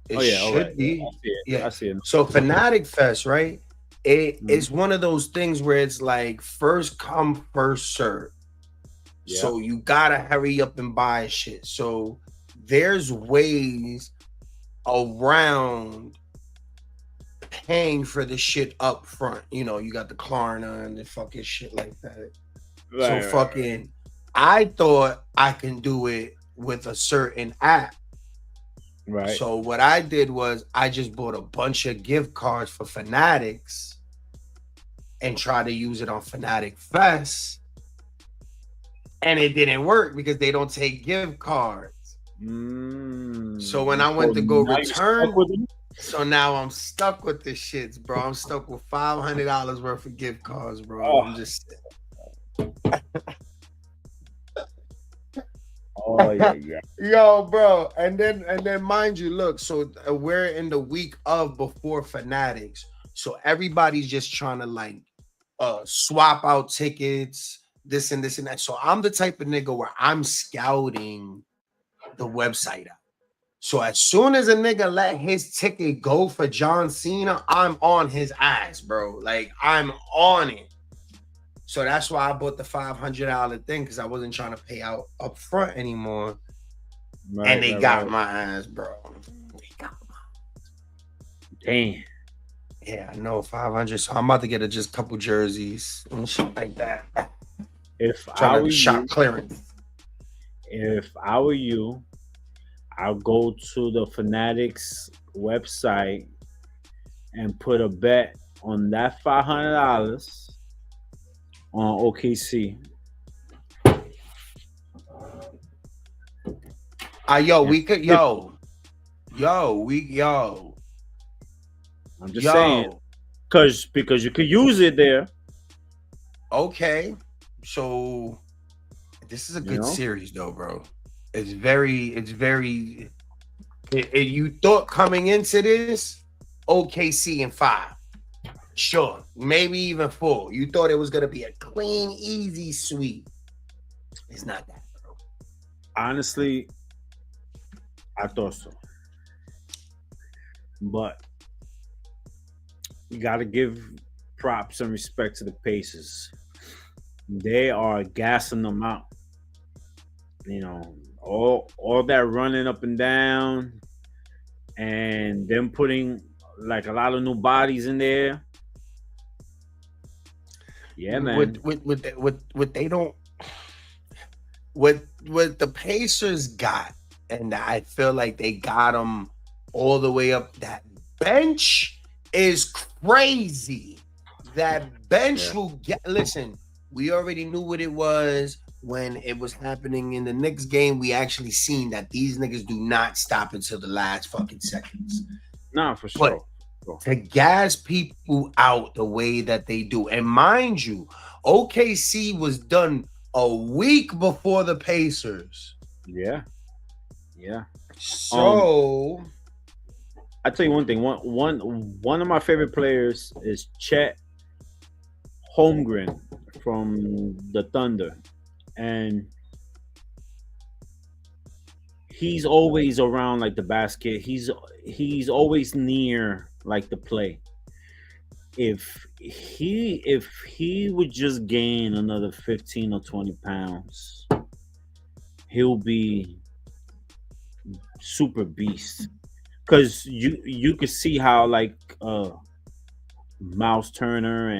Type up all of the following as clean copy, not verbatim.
It Oh yeah, all right. should Yeah, be. I see it. Yeah. I see it. So Fanatic Fest, right? Mhm. It's one of those things where it's like first come, first serve. Yeah. So you gotta hurry up and buy shit. So there's ways around paying for the shit up front. You know, you got the Klarna and the fucking shit like that. So Right. fucking I thought I can do it with a certain app. Right. So what I did was I just bought a bunch of gift cards for Fanatics and tried to use it on Fanatic Fest. And it didn't work because they don't take gift cards. So when I So went to go now you're stuck return, with it. so now I'm stuck with the shits, bro. I'm stuck with $500 worth of gift cards, bro. Oh, I'm just oh yeah, yeah. yo, bro. And then mind you, look, so we're in the week of before Fanatics. So everybody's just trying to like swap out tickets, this and that. So I'm the type of nigga where I'm scouting the website out. So as soon as a nigga let his ticket go for John Cena, I'm on his ass, bro. Like I'm on it. So that's why I bought the $500 thing because I wasn't trying to pay out up front anymore. And Right, they right, got right. my ass, bro. They got Damn. yeah, I know 500. So I'm about to get just a couple jerseys and shit like that. If I Trying were to shop you, clearance. if I were you, I'll go to the Fanatics website and put a bet on that $500 on OKC. Yo, And we could, if yo, I'm just saying, yo. because you could use it there, Okay. So this is a you good know. series though, bro. It's very you thought coming into this OKC in five. Sure. Maybe even four. You thought it was gonna be a clean, easy sweep. It's not that, bro. Honestly, I thought so, but you got to give props and respect to the Pacers. They are gassing them out. You know, all that running up and down, and them putting like a lot of new bodies in there. Yeah, man. What they don't what the Pacers got, and I feel like they got them all the way up. That bench is crazy. That bench Yeah. will get. Listen, we already knew what it was when it was happening in the Knicks game. We actually seen that these niggas do not stop until the last fucking seconds. Nah, for But sure. Sure. to gas people out the way that they do, and mind you, OKC was done a week before the Pacers. Yeah. Yeah. Um, So I tell you one thing. One of my favorite players is Chet Holmgren from the Thunder, and he's always around like the basket. He's always near like the play. If he would just gain another 15 or 20 pounds, he'll be super beast. Cause you could see how like Mouse Turner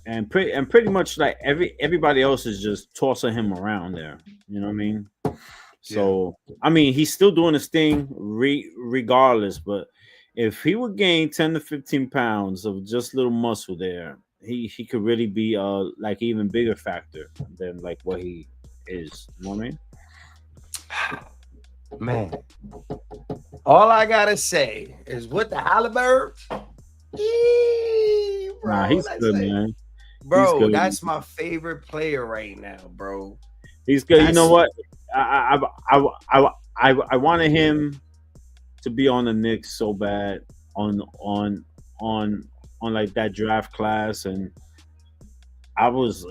and pretty much like everybody else is just tossing him around there. You know what I mean? yeah, So I mean, he's still doing his thing regardless. But if he would gain 10 to 15 pounds of just little muscle there, he could really be like even bigger factor than like what he is. You know what I mean? man. All I gotta say is with the Halliburton, Nah, bro. he's That's good, like, man. He's bro. good. That's my favorite player right now, bro. He's good. You know That's what? I wanted him to be on the Knicks so bad on on on like that draft class, and I was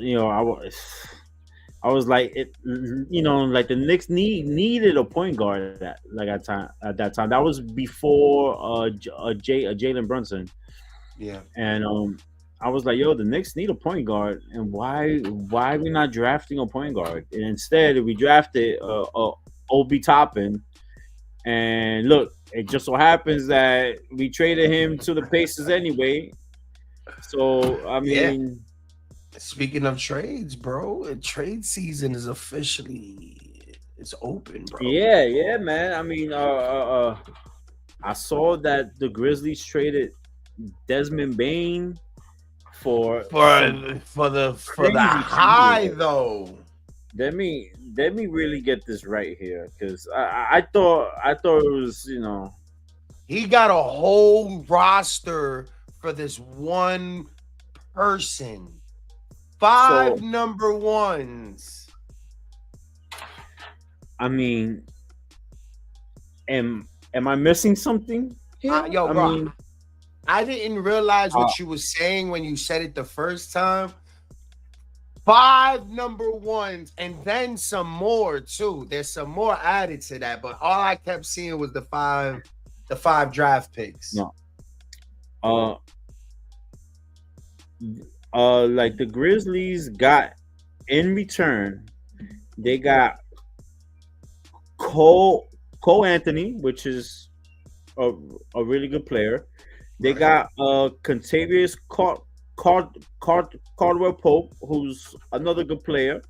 I was like, like the Knicks needed a point guard at that time. That was before Jalen Brunson, Yeah. and I was like, yo, the Knicks need a point guard, and why are we not drafting a point guard? And instead, we drafted Obi Toppin, and look, it just so happens that we traded him to the Pacers anyway. So I Yeah. mean, Speaking of trades, bro, trade season is officially it's open, bro. yeah, man. I mean, I saw that the Grizzlies traded Desmond Bain for some For the crazy high shit. though. Let me really get this right here, because I thought it was, He got a whole roster for this one person. so 5 number ones. I mean, am I missing something here? Yo, I bro, mean, I didn't realize uh, what you were saying when you said it the first time. 5 number ones and then some more too. There's some more added to that, but all I kept seeing was the five draft picks. no, uh, like the Grizzlies got in return, they got Cole Anthony, which is a, a really good player. They Right. got Contavious Cardwell Pope, who's another good player.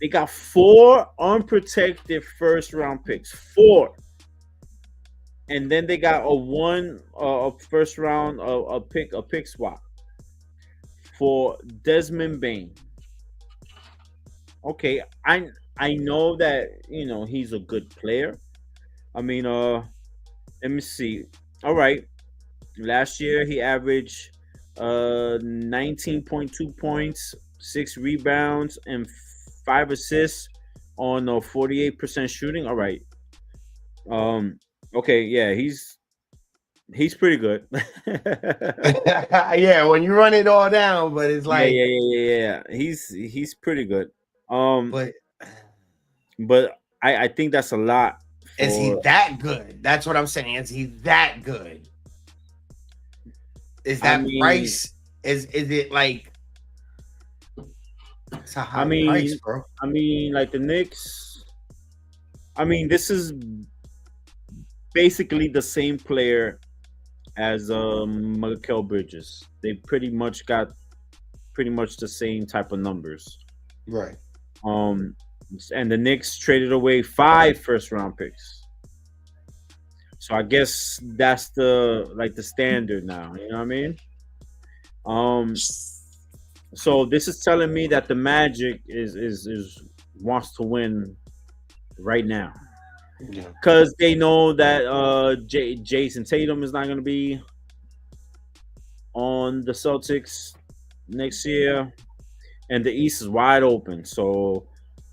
They got four unprotected first round picks, four, and then they got a one a first round a pick swap for Desmond Bain. Okay, I know that he's a good player. I mean, let me see. All right, last year he averaged 19.2 points, 6 rebounds, and 5 assists on 48% shooting. All right. Um. Okay. Yeah, he's pretty good. Yeah, Yeah, when you run it all down, but it's yeah, like, yeah, yeah, yeah. He's pretty good. Um. but But I think that's a lot is he for. that good? That's what I'm saying. Is he that good? Is I that mean, price? Is it like it's a I high price, mean, bro? I mean, like the Knicks. I mean, this is basically the same player as Mikael Bridges. They pretty much got pretty much the same type of numbers. Right. Um, and the Knicks traded away 5 first round picks. So I guess that's the standard now. You know what I mean? Um, so this is telling me that the Magic is wants to win right now, Yeah. because they know that Jason Tatum is not going to be on the Celtics next year, and the East is wide open. So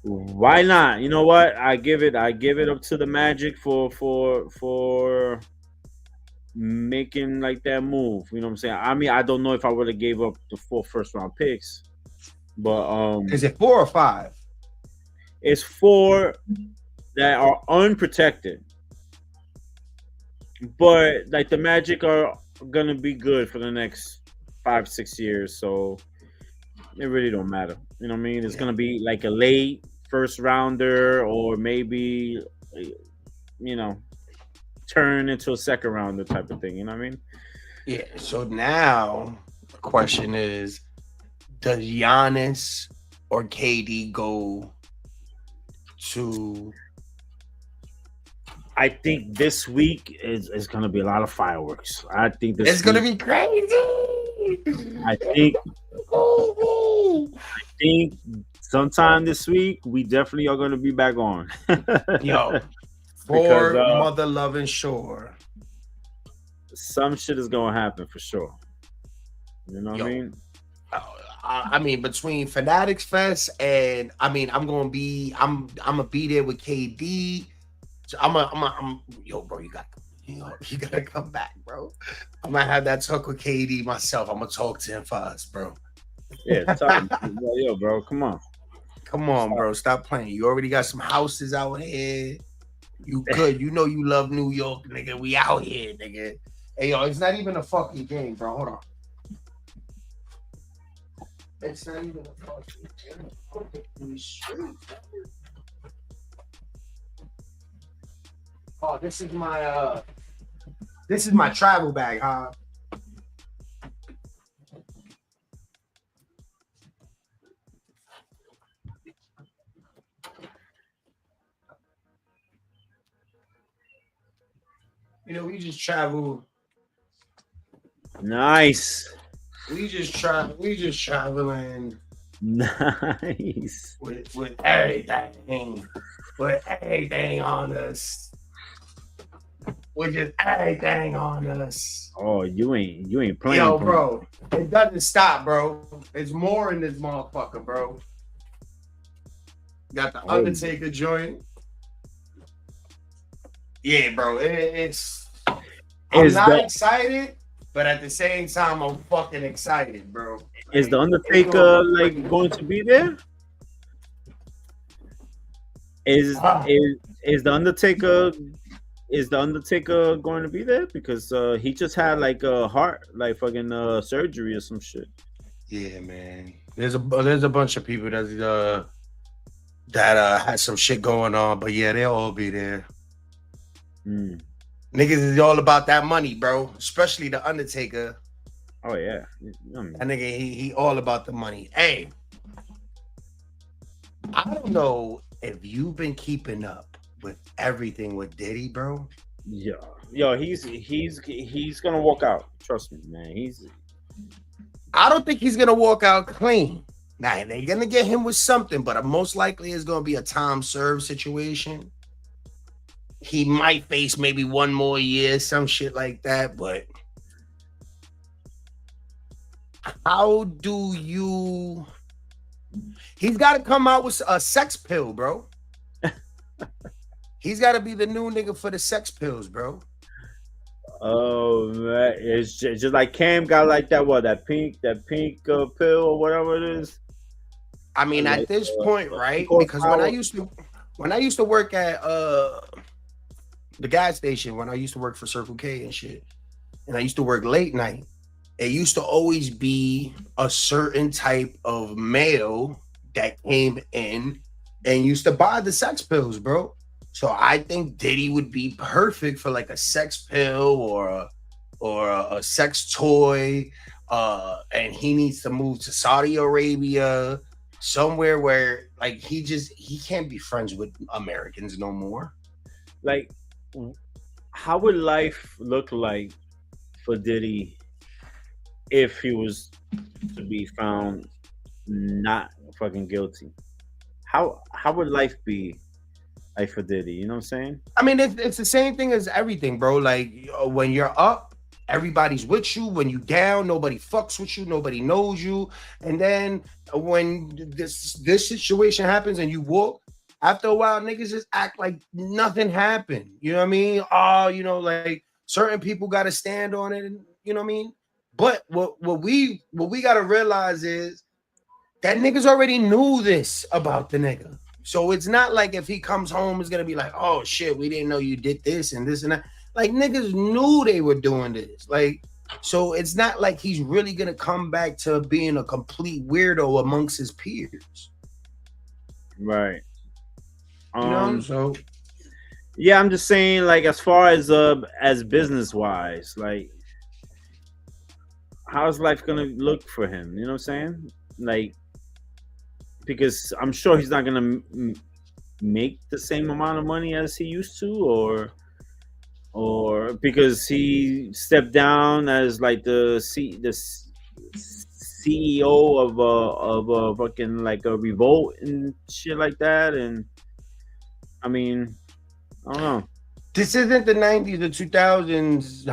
why not? You know what? I give it up to the Magic for making like that move. You know what I'm saying? I mean, I don't know if I would have gave up the 4 first round picks, but Is it 4 or 5? it's four that are unprotected. But like the Magic are gonna be good for the next 5 6 years, so it really don't matter. You know what I mean? It's Yeah. gonna be like a late first rounder, or maybe you know turn into a second rounder type of thing. You know what I mean? Yeah. So now the question is, does Giannis or KD go to I think this week is gonna be a lot of fireworks. I think it's this gonna week. be crazy. I think sometime this week we definitely are gonna be back on. Yo, Because for mother loving sure. some shit is gonna happen for sure. You know what I Yo, mean? I mean, between Fanatics Fest and I mean, I'm gonna be there with KD. So yo, bro, you gotta come back, bro. I'm gonna have that talk with KD myself. I'm gonna talk to him for us, bro. Yeah, tell him. Yo, bro, come on. Come on, bro. Stop playing. You already got some houses out here. You good. You know you love New York, nigga. We out here, nigga. Hey, yo, it's not even a fucking game, bro. Hold on. It's not even a fucking game. Oh, this is my travel bag, huh? You know, we just travel. Nice. We just traveling Nice. with everything. With everything on us. With just everything on us. Oh, you ain't playing. Yo, bro. It doesn't stop, bro. It's more in this motherfucker, bro. Got the Undertaker joint. Yeah, bro. I'm not excited, but at the same time, I'm fucking excited, bro. Like, is the Undertaker like going to be there? Is the Undertaker going to be there? Because he just had like a heart like fucking surgery or some shit. Yeah, man. There's a bunch of people that had some shit going on, but yeah, they'll all be there. Niggas is all about that money, bro. Especially the Undertaker. Oh yeah, that nigga he all about the money. Hey, I don't know if you've been keeping up with everything with Diddy, bro. Yeah, yo, he's gonna walk out. Trust me, man. I don't think he's gonna walk out clean. Now they're gonna get him with something, but most likely it's gonna be a time served situation. He might face maybe one more year, some shit like that, but how do you... He's got to come out with a sex pill, bro. He's got to be the new nigga for the sex pills, bro. Oh man, it's just like Cam got like that. What that pink pill or whatever it is. I mean, at this point, right? Because when I used to work at the gas station, when I used to work for Circle K and shit, and I used to work late night, it used to always be a certain type of male that came in and used to buy the sex pills, bro. So I think Diddy would be perfect for like a sex pill or a sex toy. And he needs to move to Saudi Arabia, somewhere where like he can't be friends with Americans no more. Like, how would life look like for Diddy if he was to be found not fucking guilty? How would life be like for Diddy? You know what I'm saying? I mean, it's the same thing as everything, bro. Like when you're up, everybody's with you. When you down, nobody fucks with you. Nobody knows you. And then when this situation happens and you walk, after a while, niggas just act like nothing happened. You know what I mean? Oh, you know, like certain people got to stand on it. And, you know what I mean? But what we got to realize is that niggas already knew this about the nigga. So it's not like if he comes home, it's going to be like, oh, shit, we didn't know you did this and this and that. Like, niggas knew they were doing this. Like, so it's not like he's really going to come back to being a complete weirdo amongst his peers. Right. You know, so yeah, I'm just saying, like, as far as business wise, like, how's life gonna look for him? You know what I'm saying? Like, because I'm sure he's not gonna make the same amount of money as he used to, or because he stepped down as like the CEO of a fucking like a revolt and shit like that. And I mean, I don't know. This isn't the 90s, the 2000s.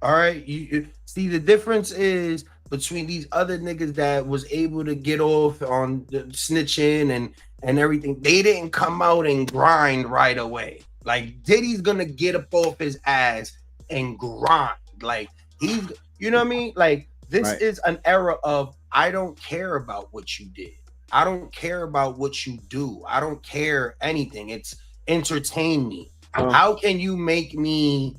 All right, you see the difference is between these other niggas that was able to get off on the snitching and everything. They didn't come out and grind right away. Like Diddy's gonna get up off his ass and grind. Like he's, you know what I mean? Like this is an era of I don't care about what you did. I don't care about what you do. I don't care anything. It's entertain me. Well, How can you make me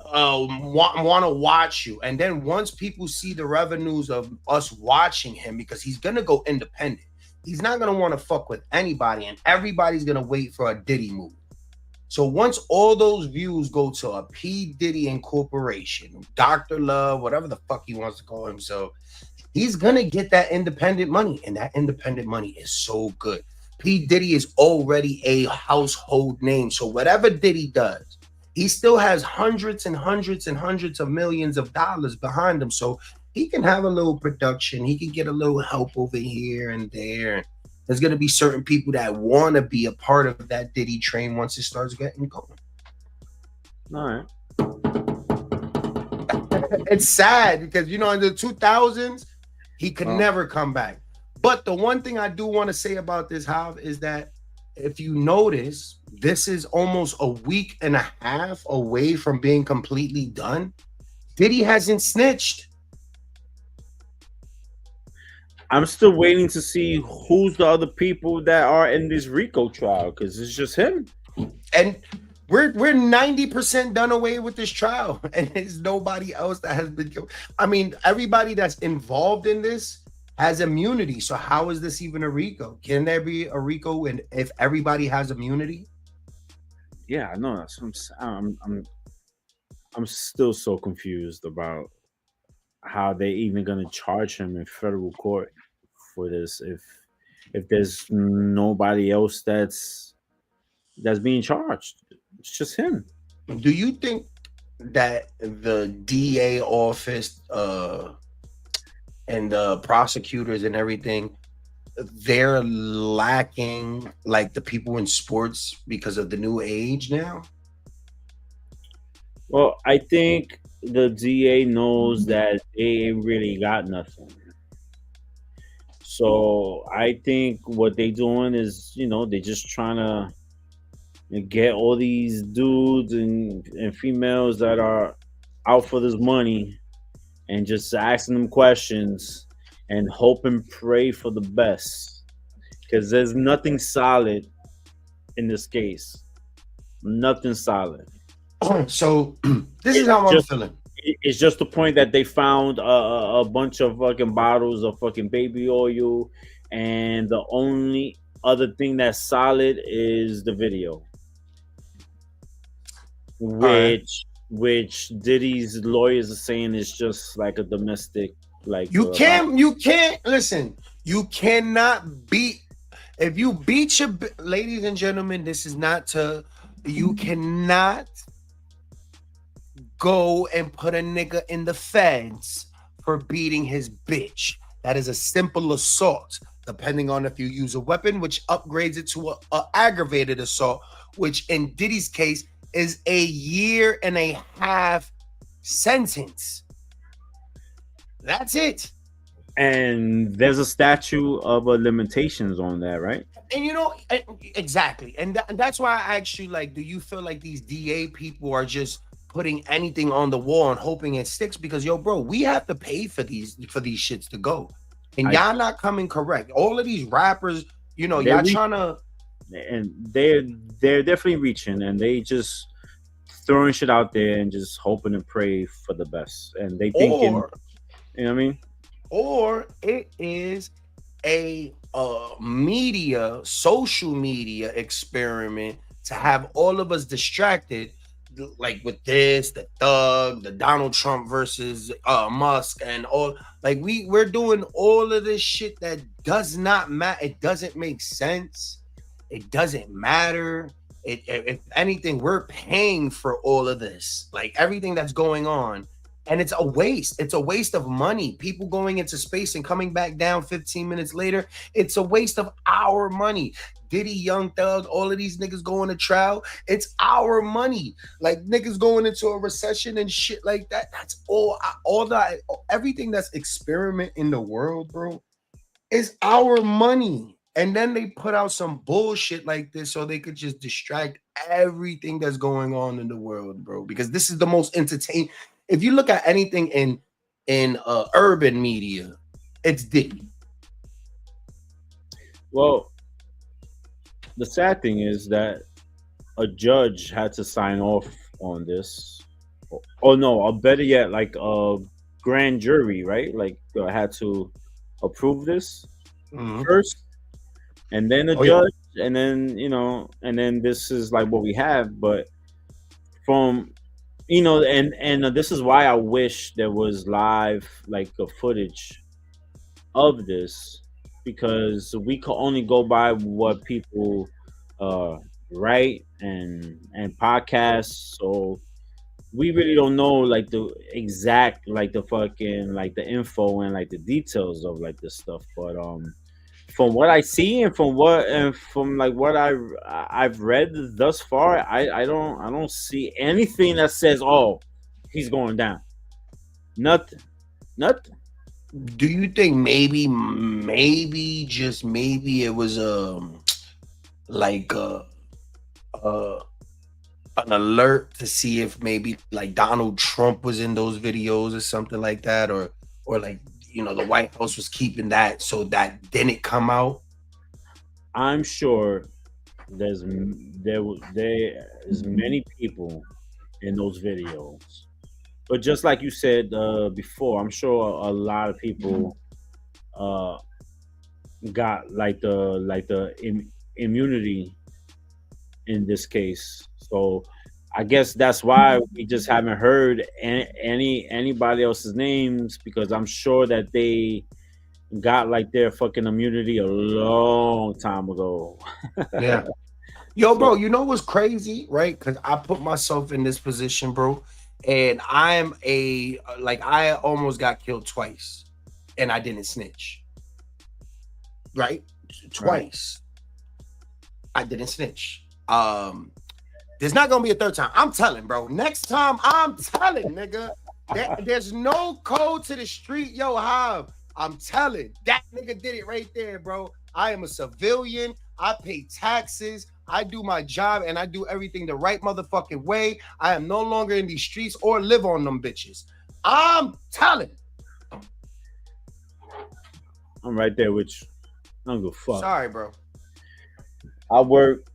want to watch you? And then once people see the revenues of us watching him, because he's gonna go independent, he's not gonna want to fuck with anybody, and everybody's gonna wait for a Diddy move. So once all those views go to a P Diddy Incorporation, Dr. Love, whatever the fuck he wants to call himself, he's gonna get that independent money, and that independent money is so good. P Diddy is already a household name, so whatever Diddy does, he still has hundreds and hundreds and hundreds of millions of dollars behind him, so he can have a little production. He can get a little help over here and there. There's gonna be certain people that want to be a part of that Diddy train once it starts getting going. all right. It's sad because in the 2000s he could Wow. never come back. But the one thing I do want to say about this, Hav, is that if you notice, this is almost a week and a half away from being completely done. Diddy hasn't snitched. I'm still waiting to see who's the other people that are in this RICO trial because it's just him. And we're 90% done away with this trial, and there's nobody else that has been killed. I mean, everybody that's involved in this has immunity. So how is this even a RICO? Can there be a RICO and if everybody has immunity? Yeah, I know. I'm still so confused about how they even gonna charge him in federal court for this if there's nobody else that's being charged. It's just him. Do you think that the DA office and the prosecutors and everything, they're lacking like the people in sports because of the new age now? Well, I think the DA knows that they ain't really got nothing. So I think what they doing is, they just trying to get all these dudes and females that are out for this money and just asking them questions and hope and pray for the best. Because there's nothing solid in this case. Nothing solid. So this is how I'm Just feeling. it's just the point that they found a bunch of fucking bottles of fucking baby oil, and the only other thing that's solid is the video, Right. which Diddy's lawyers are saying is just like a domestic, like You can't listen. You cannot beat if you beat your ladies and gentlemen. This is not to. You cannot go and put a nigga in the fence for beating his bitch. That is a simple assault, depending on if you use a weapon, which upgrades it to a aggravated assault, which in Diddy's case is a 1.5 year sentence. That's it. and there's a statute of limitations on that, right? And exactly. And that's why I asked you, like, do you feel like these DA people are just putting anything on the wall and hoping it sticks? Because bro, we have to pay for these shits to go. And y'all not coming correct. All of these rappers, y'all trying to, and they're definitely reaching, and they just throwing shit out there and just hoping and pray for the best, and they thinking, or you know what I mean? or it is a social media experiment to have all of us distracted, like with this, the Thug, the Donald Trump versus Musk, and all. Like we're doing all of this shit that does not matter. It doesn't make sense. It doesn't matter. If anything, we're paying for all of this, like everything that's going on. And it's a waste. It's a waste of money. People going into space and coming back down 15 minutes later. It's a waste of our money. Diddy, Young Thug, all of these niggas going to trial. It's our money. Like niggas going into a recession and shit like that. That's all that, everything that's experiment in the world, bro, is our money. And then they put out some bullshit like this so they could just distract everything that's going on in the world, bro. Because this is the most entertaining. If you look at anything in urban media, it's Diddy. Well, the sad thing is that a judge had to sign off on this. Oh no, or better yet, like a grand jury, right? Like had to approve this Mhm. first, and then a Oh yeah. judge, and then and then this is like what we have. But from and this is why I wish there was live like a footage of this, because we could only go by what people uh write and podcasts. So we really don't know like the exact like the fucking like the info and like the details of like this stuff. But from what I see and from like what I've read thus far, I don't see anything that says, oh, he's going down. Nothing. Nothing. Do you think maybe just maybe it was like uh an alert to see if maybe like Donald Trump was in those videos or something like that, or like the White House was keeping that so that didn't come out? I'm sure there is many people in those videos. But just like you said before, I'm sure a lot of people uh, got like the immunity in this case. So I guess that's why we just haven't heard anybody else's names, because I'm sure that they got like their fucking immunity a long time ago. Yeah. Yo, So bro, you know what's crazy, right? Because I put myself in this position, bro, and I'm like I almost got killed twice, and I didn't snitch, right? right. Twice, I didn't snitch. There's not gonna be a third time. I'm telling, bro. Next time, I'm telling, nigga. There's no code to the street, yo. How I'm telling that nigga did it right there, bro. I am a civilian. I pay taxes. I do my job and I do everything the right motherfucking way. I am no longer in these streets or live on them bitches. I'm telling. I'm right there with you. I don't give a fuck. Sorry, bro. I work,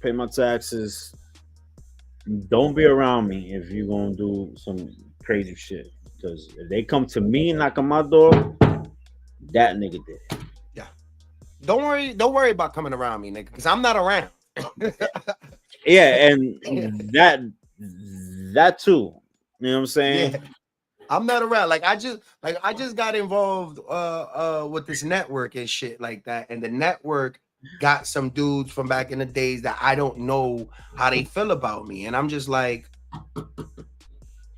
pay my taxes. Don't be around me if you're gonna do some crazy shit. Because if they come to me and knock on my door, that nigga did. Yeah. Don't worry about coming around me, nigga, because I'm not around. Yeah, and that too. You know what I'm saying? Yeah. I'm not around. Like I just got involved with this network and shit like that. And the network got some dudes from back in the days that I don't know how they feel about me. And I'm just like,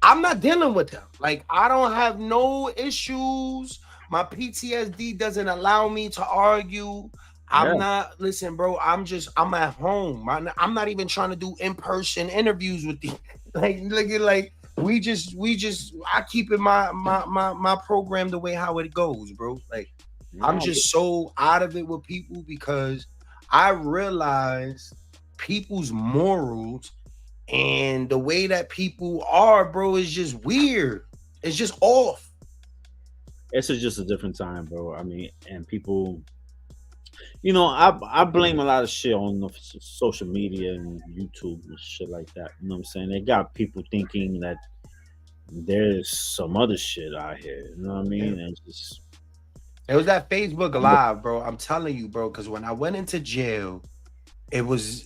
I'm not dealing with them. Like I don't have no issues. My PTSD doesn't allow me to argue. Yeah. I'm not listen, bro. I'm at home. I'm not even trying to do in-person interviews with these. Like look at like we just I keep it my program the way how it goes, bro. Like I'm No, just so out of it with people because I realize people's morals and the way that people are, bro, is just weird. It's just off. it's just a different time, bro. I mean, and people, I blame a lot of shit on the social media and YouTube and shit like that. You know what I'm saying? They got people thinking that there's some other shit out here. You know what I Yeah. mean? And just It was that Facebook Live, bro. I'm telling you, bro, because when I went into jail, it was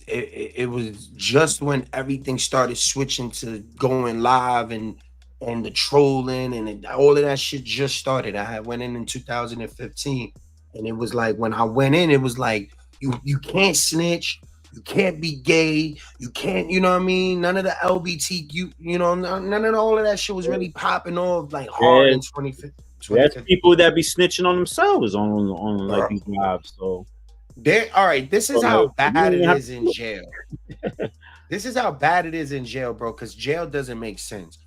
just when everything started switching to going live and the trolling all of that shit just started. I had went in 2015, and it was like when I went in, it was like you can't snitch, you can't be gay, you can't, you know what I mean? None of the LBTQ, none of all of that shit was really popping off like hard in there's 2015. there's people that be snitching on themselves on like Bro. these lives. So, All right, this is so how you bad don't it even have is in jail. This is how bad it is in jail, bro, because jail doesn't make sense.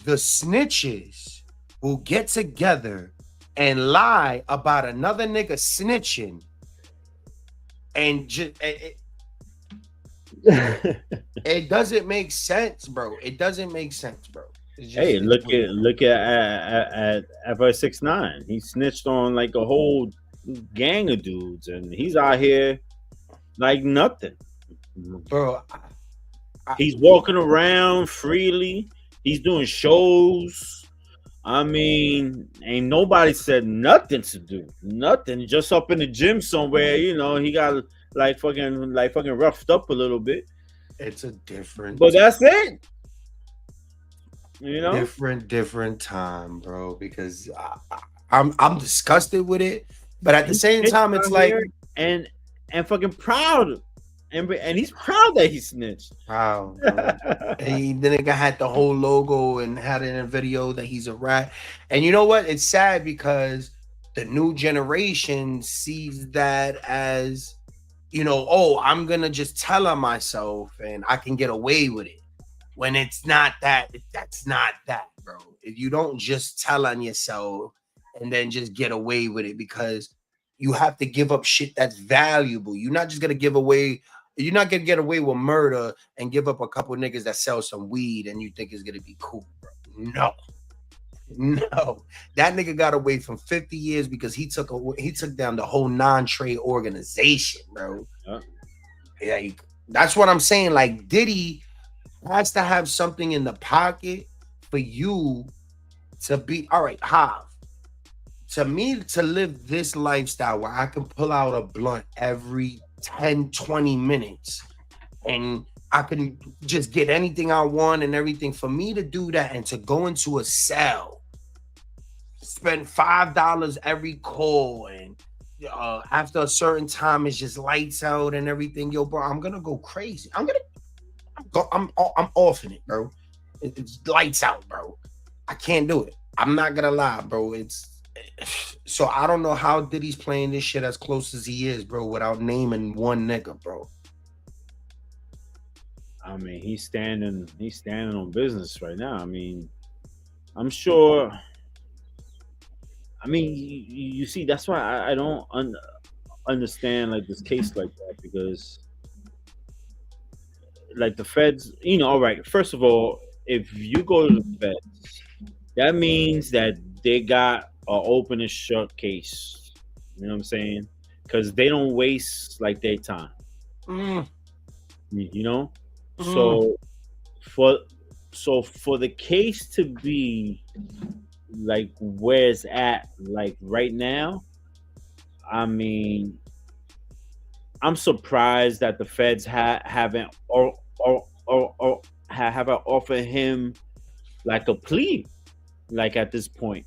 The snitches will get together and lie about another nigga snitching and just it doesn't make sense, bro. It doesn't make sense, bro. It's just Hey, it's weird. look at FR 69. He snitched on like a whole gang of dudes, and he's out here like nothing. bro. He's walking around freely. He's doing shows. I mean, ain't nobody said nothing to do. Nothing. Just up in the gym somewhere, he got like fucking roughed up a little bit. It's a different, But that's it. You know? different time, bro. Because I'm disgusted with it, but at the same Snitched time, it's out like here and fucking proud. And he's proud that he snitched. wow. The nigga had the whole logo and had it in a video that he's a rat. And you know what? It's sad because the new generation sees that as, oh, I'm gonna just tell on myself and I can get away with it. When it's not that, that's not that, bro. You don't just tell on yourself and then just get away with it, because you have to give up shit that's valuable. You're not just gonna give away. You're not gonna get away with murder and give up a couple niggas that sell some weed and you think it's gonna be cool, bro. No. That nigga got away from 50 years because he took down the whole non-trade organization, bro. Yeah, that's what I'm saying. Like, Diddy has to have something in the pocket for you to be all right. Hav, to me, to live this lifestyle where I can pull out a blunt every 10-20 minutes and I can just get anything I want and everything, for me to do that and to go into a cell, spend $5 every call, and after a certain time it's just lights out and everything, yo, bro, I'm gonna go crazy. I'm off in it, bro. It's lights out, bro. I can't do it. I'm not gonna lie, bro. So I don't know how Diddy's playing this shit as close as he is, bro, without naming one nigga, bro. I mean, he's standing on business right now. I mean, I'm sure. I mean, you see, that's why I don't understand like this case like that, because like the feds, all right. First of all, if you go to the feds, that means that they got an open and shut case. You know what I'm saying? Because they don't waste like their time. You know. So for the case to be like where it's at like right now, I mean, I'm surprised that the feds haven't offered him like a plea, like at this point,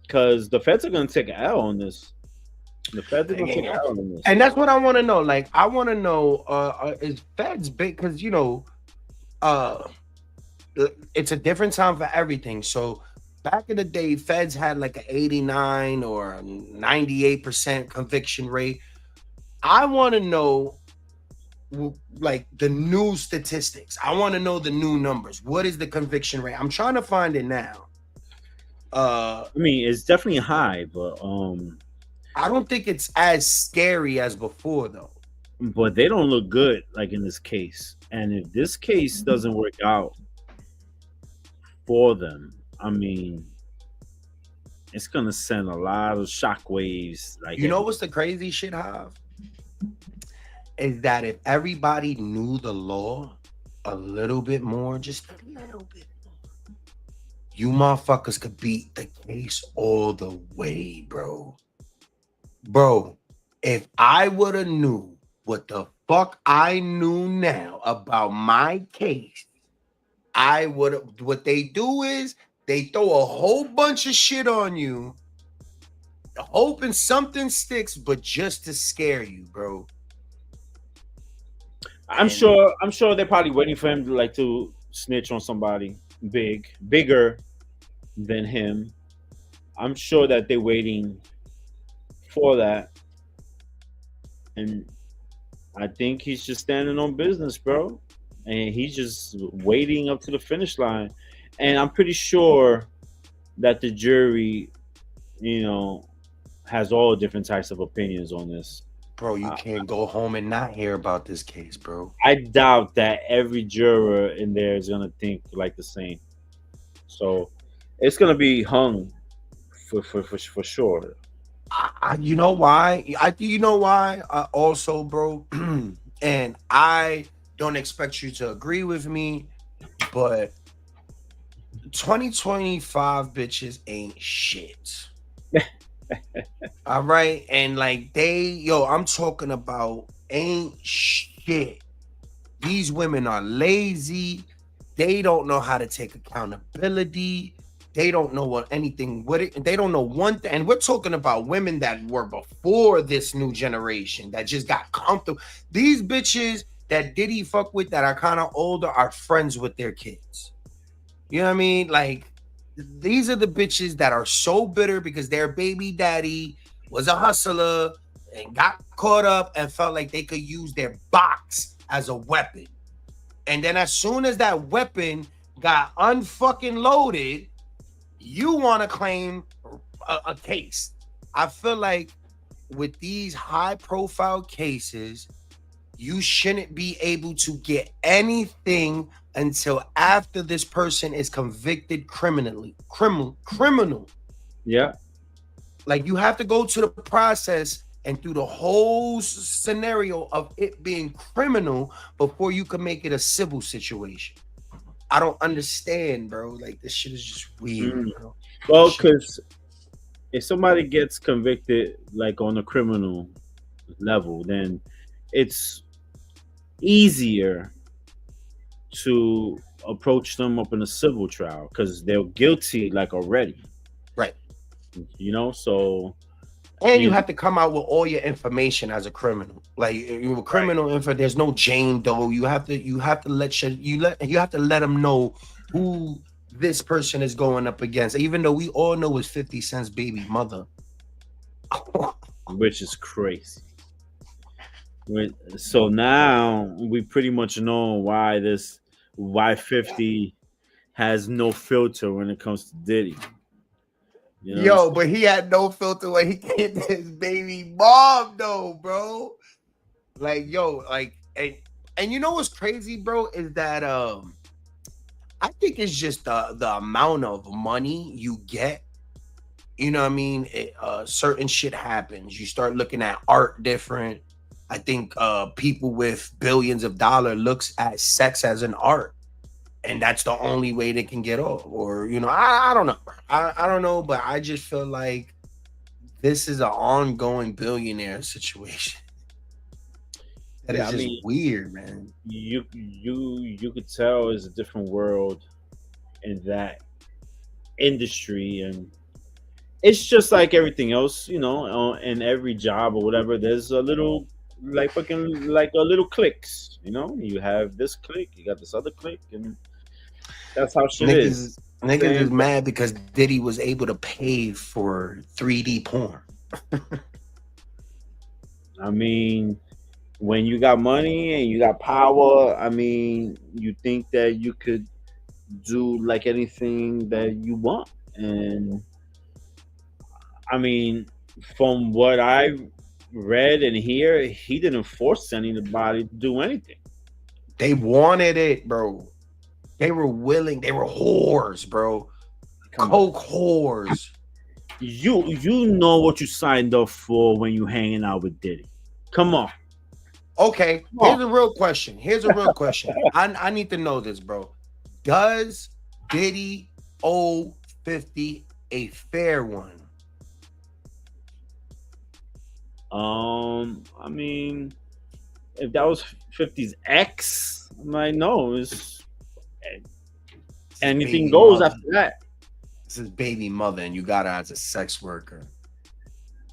because the feds are gonna take an L on this. The feds are gonna take an L on this, and that's what I want to know. Like, I want to know, is feds big? Because it's a different time for everything. So back in the day, feds had like an 89 or 98% conviction rate. I want to know like the new statistics. I want to know the new numbers. What is the conviction rate? I'm trying to find it now. I mean, it's definitely high, but I don't think it's as scary as before though. But they don't look good like in this case. And if this case doesn't work out for them, I mean, it's gonna send a lot of shockwaves. Like, you know what's the crazy shit, Hav? Is that if everybody knew the law a little bit more, just a little bit more, you motherfuckers could beat the case all the way, bro. Bro, if I would have knew what the fuck I knew now about my case, I would have. What they do is they throw a whole bunch of shit on you, hoping something sticks, but just to scare you, bro. I'm sure they're probably waiting for him to snitch on somebody bigger than him. I'm sure that they're waiting for that, and I think he's just standing on business, bro, and he's just waiting up to the finish line. And I'm pretty sure that the jury, has all different types of opinions on this. Bro, you can't go home and not hear about this case, bro. I doubt that every juror in there is gonna think like the same. So it's gonna be hung for sure. You know why? You know why? Also, bro, and I don't expect you to agree with me, but 2025 bitches ain't shit. All right, and like I'm talking about ain't shit. These women are lazy. They don't know how to take accountability. They don't know what anything what it. They don't know one thing. And we're talking about women that were before this new generation that just got comfortable. These bitches that Diddy fuck with that are kind of older are friends with their kids. You know what I mean? Like these are the bitches that are so bitter because their baby daddy was a hustler and got caught up and felt like they could use their box as a weapon. And then as soon as that weapon got unfucking loaded, you want to claim a case. I feel like with these high profile cases, you shouldn't be able to get anything until after this person is convicted criminal. Yeah. Like you have to go to the process and through the whole scenario of it being criminal before you can make it a civil situation. I don't understand, bro. Like this shit is just weird, bro. Well, because if somebody gets convicted like on a criminal level, then it's easier to approach them up in a civil trial because they're guilty like already. Right. You know, so and you have to come out with all your information as a criminal. Like you're a criminal info, there's no Jane Doe. You have to let them know who this person is going up against, even though we all know it's 50 Cent's baby mother. Which is crazy. So now we pretty much know why 50 has no filter when it comes to Diddy. You know but he had no filter when he hit his baby mom, though, bro. Like, and you know what's crazy, bro, is that I think it's just the amount of money you get. You know what I mean? Certain shit happens. You start looking at art different. I think people with billions of dollars looks at sex as an art. And that's the only way they can get off. Or, I don't know. I don't know, but I just feel like this is an ongoing billionaire situation. That is just weird, man. You could tell it's a different world in that industry, and it's just like everything else, in every job or whatever. There's a little like a little clicks. You have this click, you got this other click, and that's how shit is. Niggas is mad because Diddy was able to pay for 3D porn. I mean, when you got money and you got power, I mean, you think that you could do like anything that you want. And I mean, from what I read and hear, he didn't force anybody to do anything. They wanted it, bro. They were willing. They were whores, bro. Coke whores. You know what you signed up for when you hanging out with Diddy. Come on. Okay, here's a real question. I need to know this, bro. Does Diddy owe 50 a fair one? I mean, if that was 50's ex, I'm like, no, it's anything goes after that. This is baby mother, and you got her as a sex worker,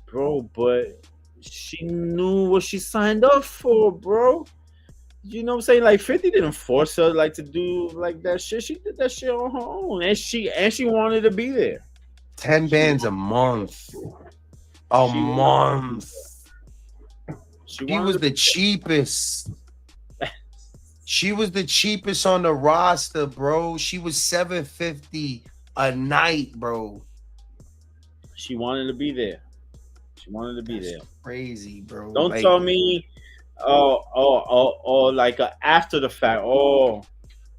bro. But she knew what she signed up for, bro. You know what I'm saying? Like 50 didn't force her like to do like that shit. She did that shit on her own, and she wanted to be there. 10 bands a month. She was the cheapest. She was the cheapest on the roster, bro. She was $750 a night, bro. She wanted to be there. That's crazy, bro. Don't tell me, like after the fact. Oh,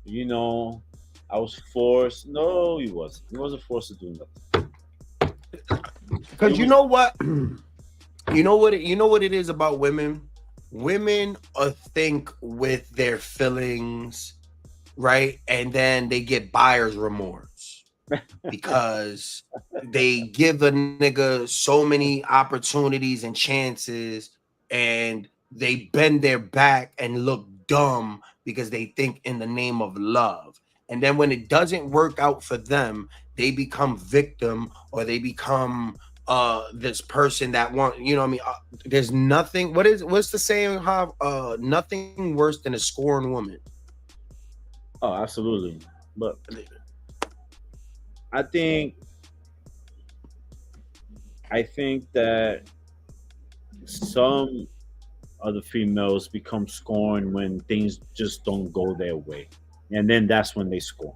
I was forced. No, he wasn't. He wasn't forced to do nothing. Because you know what? you know what it is about women. Women think with their feelings, right? And then they get buyer's remorse because they give a nigga so many opportunities and chances, and they bend their back and look dumb because they think in the name of love. And then when it doesn't work out for them, they become victim, or they become this person that want, you know what I mean, there's nothing, what's the saying, how nothing worse than a scorned woman. Oh, absolutely. But I think I think that some other females become scorned when things just don't go their way, and then that's when they scorn.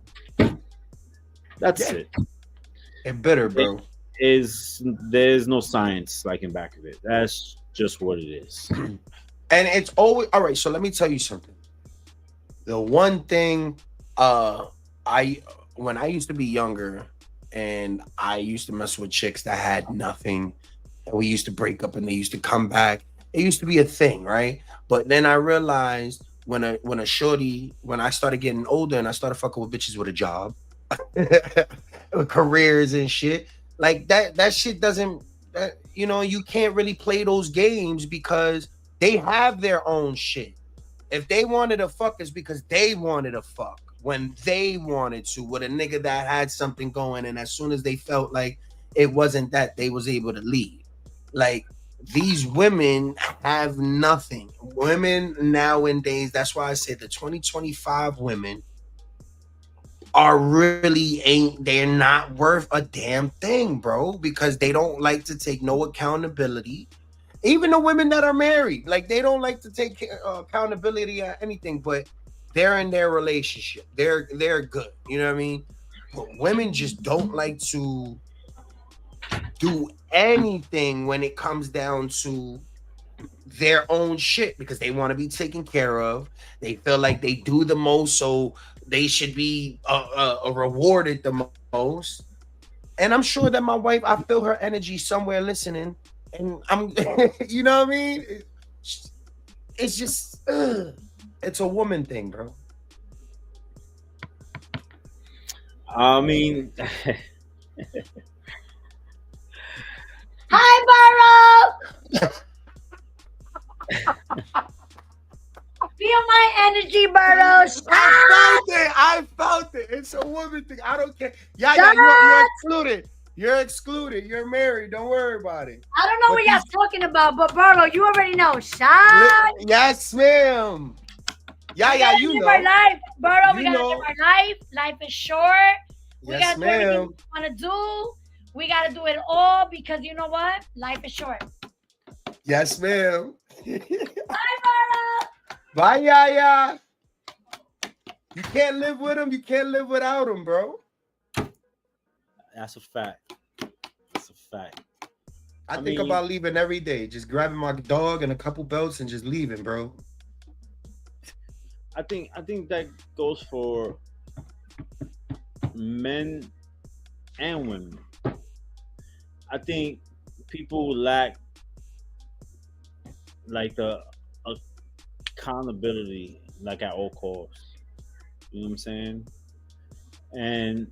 That's Yeah, it. and bitter, It bro. is there's no science like in back of it. That's just what it is. And it's always all right. So let me tell you something. The one thing, uh, I when I used to be younger, and I used to mess with chicks that had nothing, and we used to break up, and they used to come back. It used to be a thing, right? But then I realized when a shorty, when I started getting older and I started fucking with bitches with a job, with careers and shit, like that shit doesn't, you can't really play those games because they have their own shit. If they wanted to fuck, it's because they wanted to fuck when they wanted to, with a nigga that had something going, and as soon as they felt like it wasn't that, they was able to leave. Like, these women have nothing. Women nowadays, that's why I say the 2025 women are really ain't, they're not worth a damn thing, bro, because they don't like to take no accountability. Even the women that are married, like, they don't like to take accountability or anything, but they're in their relationship, they're good, you know what I mean? But women just don't like to do anything when it comes down to their own shit, because they want to be taken care of. They feel like they do the most, so they should be rewarded the most. And I'm sure that my wife, I feel her energy somewhere listening, and I'm, you know what I mean? It's just, it's a woman thing, bro. I mean, Hi, Burrow. Feel my energy, Burrow. I Shot. felt it. I felt it. It's a woman thing. I don't care. Yeah, Shot. you're excluded. You're excluded. You're married. Don't worry about it. I don't know But what y'all these, talking about, but Burrow, you already know. Shot. yes, ma'am. Yeah, We yeah, gotta you live our know. life, Burrow. We You gotta live know. our life. Life is short. We Yes, gotta do everything ma'am. we wanna do. We gotta do it all because you know what? Life is short. Yes, ma'am. Bye, Burrow. Bye, Yaya. You can't live with him. You can't live without him, bro. that's a fact. That's a fact. I I think mean, about leaving every day, just grabbing my dog and a couple belts and just leaving, bro. I think that goes for men and women. I think people lack like the accountability, like at all costs. You know what I'm saying? And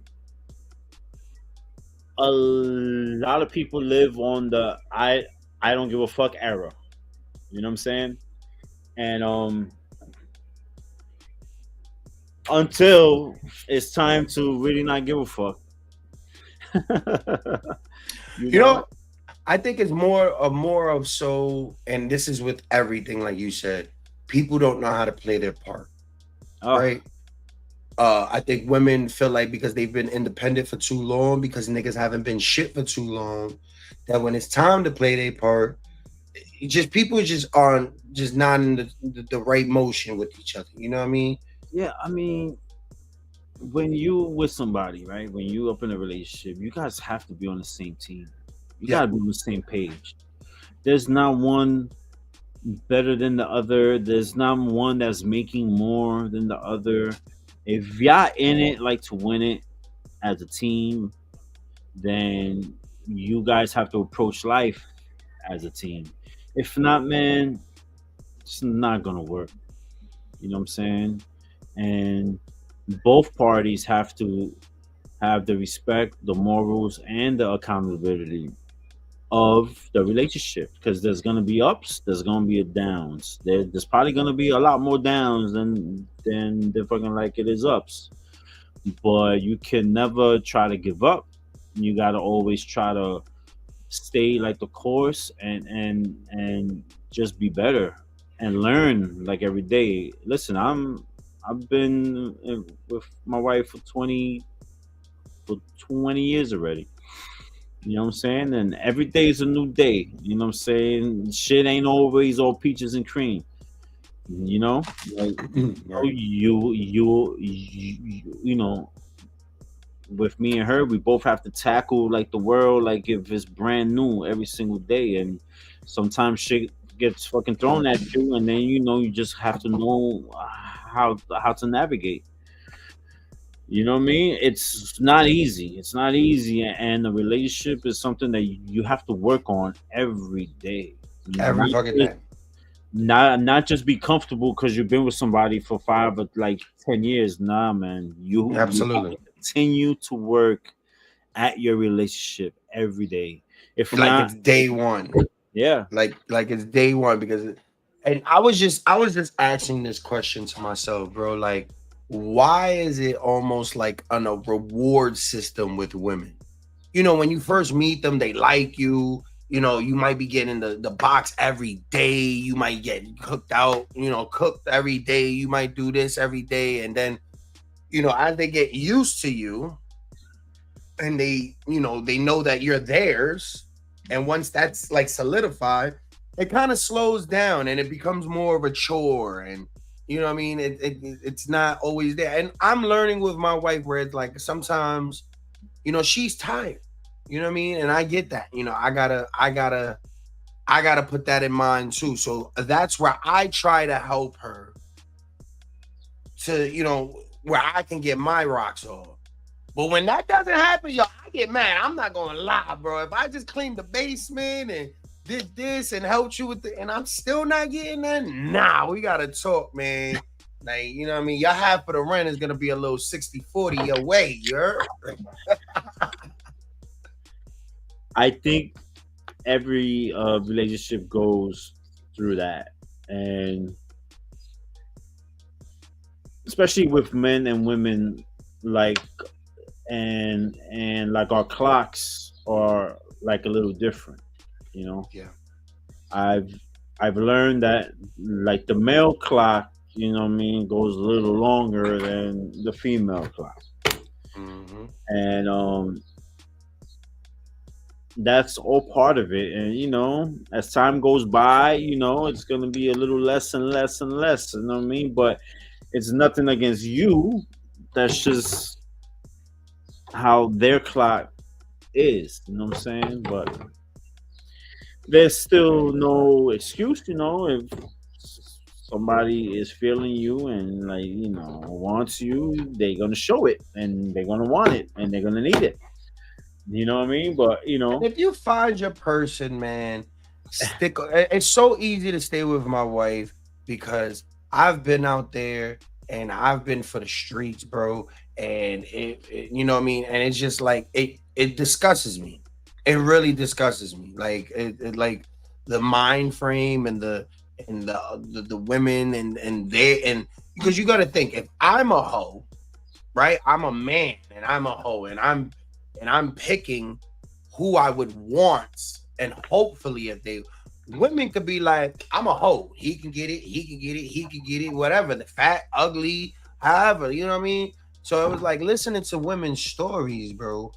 a lot of people live on the I don't give a fuck era. You know what I'm saying? And until it's time to really not give a fuck. you You know? know, I think it's more of so, and this is with everything, like you said, people don't know how to play their part, Oh, right? I think women feel like because they've been independent for too long, because niggas haven't been shit for too long, that when it's time to play their part, just people just aren't just not in the right motion with each other. You know what I mean? yeah. I mean, when you with somebody, right? When you up in a relationship, you guys have to be on the same team. You Yeah. gotta be on the same page. There's not one better than the other. There's not one that's making more than the other. If y'all in it like to win it as a team, then you guys have to approach life as a team. If not, man, it's not gonna work. You know what I'm saying? And both parties have to have the respect, the morals, and the accountability of the relationship, because there's gonna be ups, there's gonna be downs. There's probably gonna be a lot more downs than the fucking like it is ups. But you can never try to give up. You gotta always try to stay like the course and just be better and learn like every day. Listen, I've been with my wife for 20 years already. You know what I'm saying? And every day is a new day. You know what I'm saying? Shit ain't always all peaches and cream. You know, like Right. you know, with me and her, we both have to tackle like the world like if it's brand new every single day, and sometimes shit gets fucking thrown at you, and then you just have to know how to navigate. You know what I mean? It's not easy. It's not easy, and the relationship is something that you have to work on every day. Every Not fucking just, day. not just be comfortable because you've been with somebody for 5 or like 10 years. Nah, man. You have to Absolutely. continue to work at your relationship every day. If Like not, it's day one. yeah, Like it's day one and I was just asking this question to myself, bro. Like, why is it almost like on a reward system with women? When you first meet them, they like you. You might be getting the box every day. You might get cooked out, cooked every day. You might do this every day. And then, as they get used to you and they know that you're theirs. And once that's like solidified, it kind of slows down and it becomes more of a chore. And you know what I mean? It's not always there. And I'm learning with my wife where it's like sometimes, she's tired. You know what I mean? And I get that. I gotta put that in mind too. So that's where I try to help her to, where I can get my rocks off. But when that doesn't happen, yo, I get mad. I'm not gonna lie, bro. If I just cleaned the basement and did this and helped you with and I'm still not getting that, nah, we gotta talk, man. Like, you know what I mean? Your half of the rent is gonna be a little 60-40 away, you heard? I think every relationship goes through that, and especially with men and women, like and like our clocks are like a little different. You know, Yeah. I've I've learned that like the male clock, you know what I mean, goes a little longer than the female clock, Mm-hmm. and that's all part of it. And as time goes by, it's gonna be a little less and less and less. You know what I mean? But it's nothing against you. That's just how their clock is. You know what I'm saying? But there's still no excuse. If somebody is feeling you and like wants you, they're gonna show it and they're gonna want it and they're gonna need it. You know what I mean? But And if you find your person, man, stick. It's so easy to stay with my wife because I've been out there and I've been for the streets, bro. And you know what I mean. And it's just like it disgusts me. It really disgusts me. Like like the mind frame and the women and they and because you got to think if I'm a hoe, right? I'm a man and I'm a hoe and I'm picking who I would want. And hopefully, if they women could be like, I'm a hoe. He can get it. He can get it. He can get it. Whatever. The fat, ugly, however. You know what I mean? So it was like listening to women's stories, bro.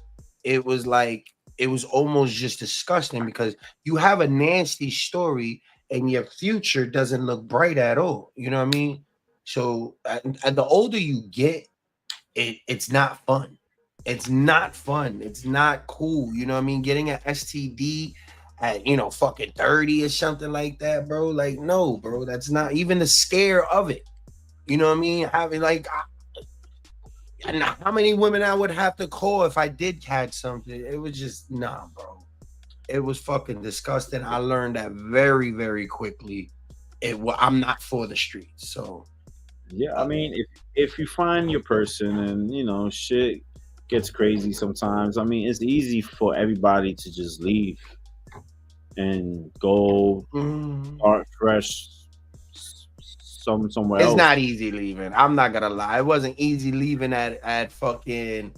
It was like it was almost just disgusting because you have a nasty story and your future doesn't look bright at all. You know what I mean? So and the older you get, it's not fun. It's not fun. It's not cool. You know what I mean? Getting an STD at fucking 30 or something like that, bro. Like, no, bro. That's not even the scare of it. You know what I mean? Having like and how many women I would have to call if I did catch something. It was just nah, bro. it was fucking disgusting. I learned that very, very quickly. I'm not for the streets. So Yeah, I mean, if you find your person and shit gets crazy sometimes. I mean, it's easy for everybody to just leave and go mm, start fresh somewhere it's else. not easy leaving. I'm not gonna lie. It wasn't easy leaving at fucking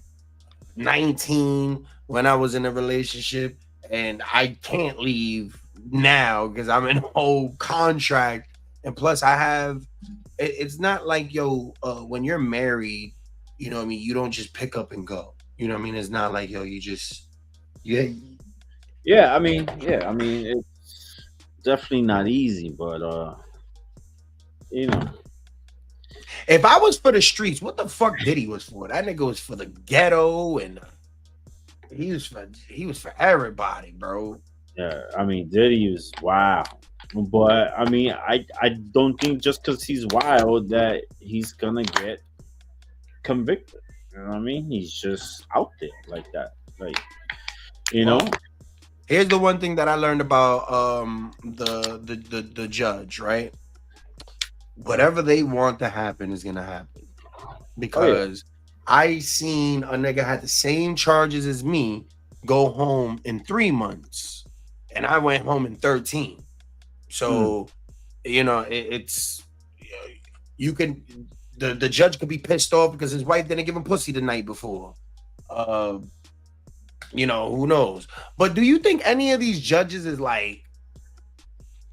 19 when I was in a relationship, and I can't leave now because I'm in a whole contract. And plus, I have. It's not like when you're married, you know what I mean. You don't just pick up and go. You know what I mean. It's not like you just yeah. Yeah, I mean, it's definitely not easy, but you know, If I was for the streets, what the fuck Diddy was for? That nigga was for the ghetto, and he was for everybody, bro. yeah, I mean, Diddy is wow. But I mean, I don't think just because he's wild that he's gonna get convicted. You know what I mean? He's just out there like that. Like, you know? Well, here's the one thing that I learned about the judge, right? Whatever they want to happen is gonna happen. Oh yeah. Because I seen a nigga had the same charges as me go home in 3 months, and I went home in 13. So it's you can the judge could be pissed off because his wife didn't give him pussy the night before. Uh, who knows? But do you think any of these judges is like,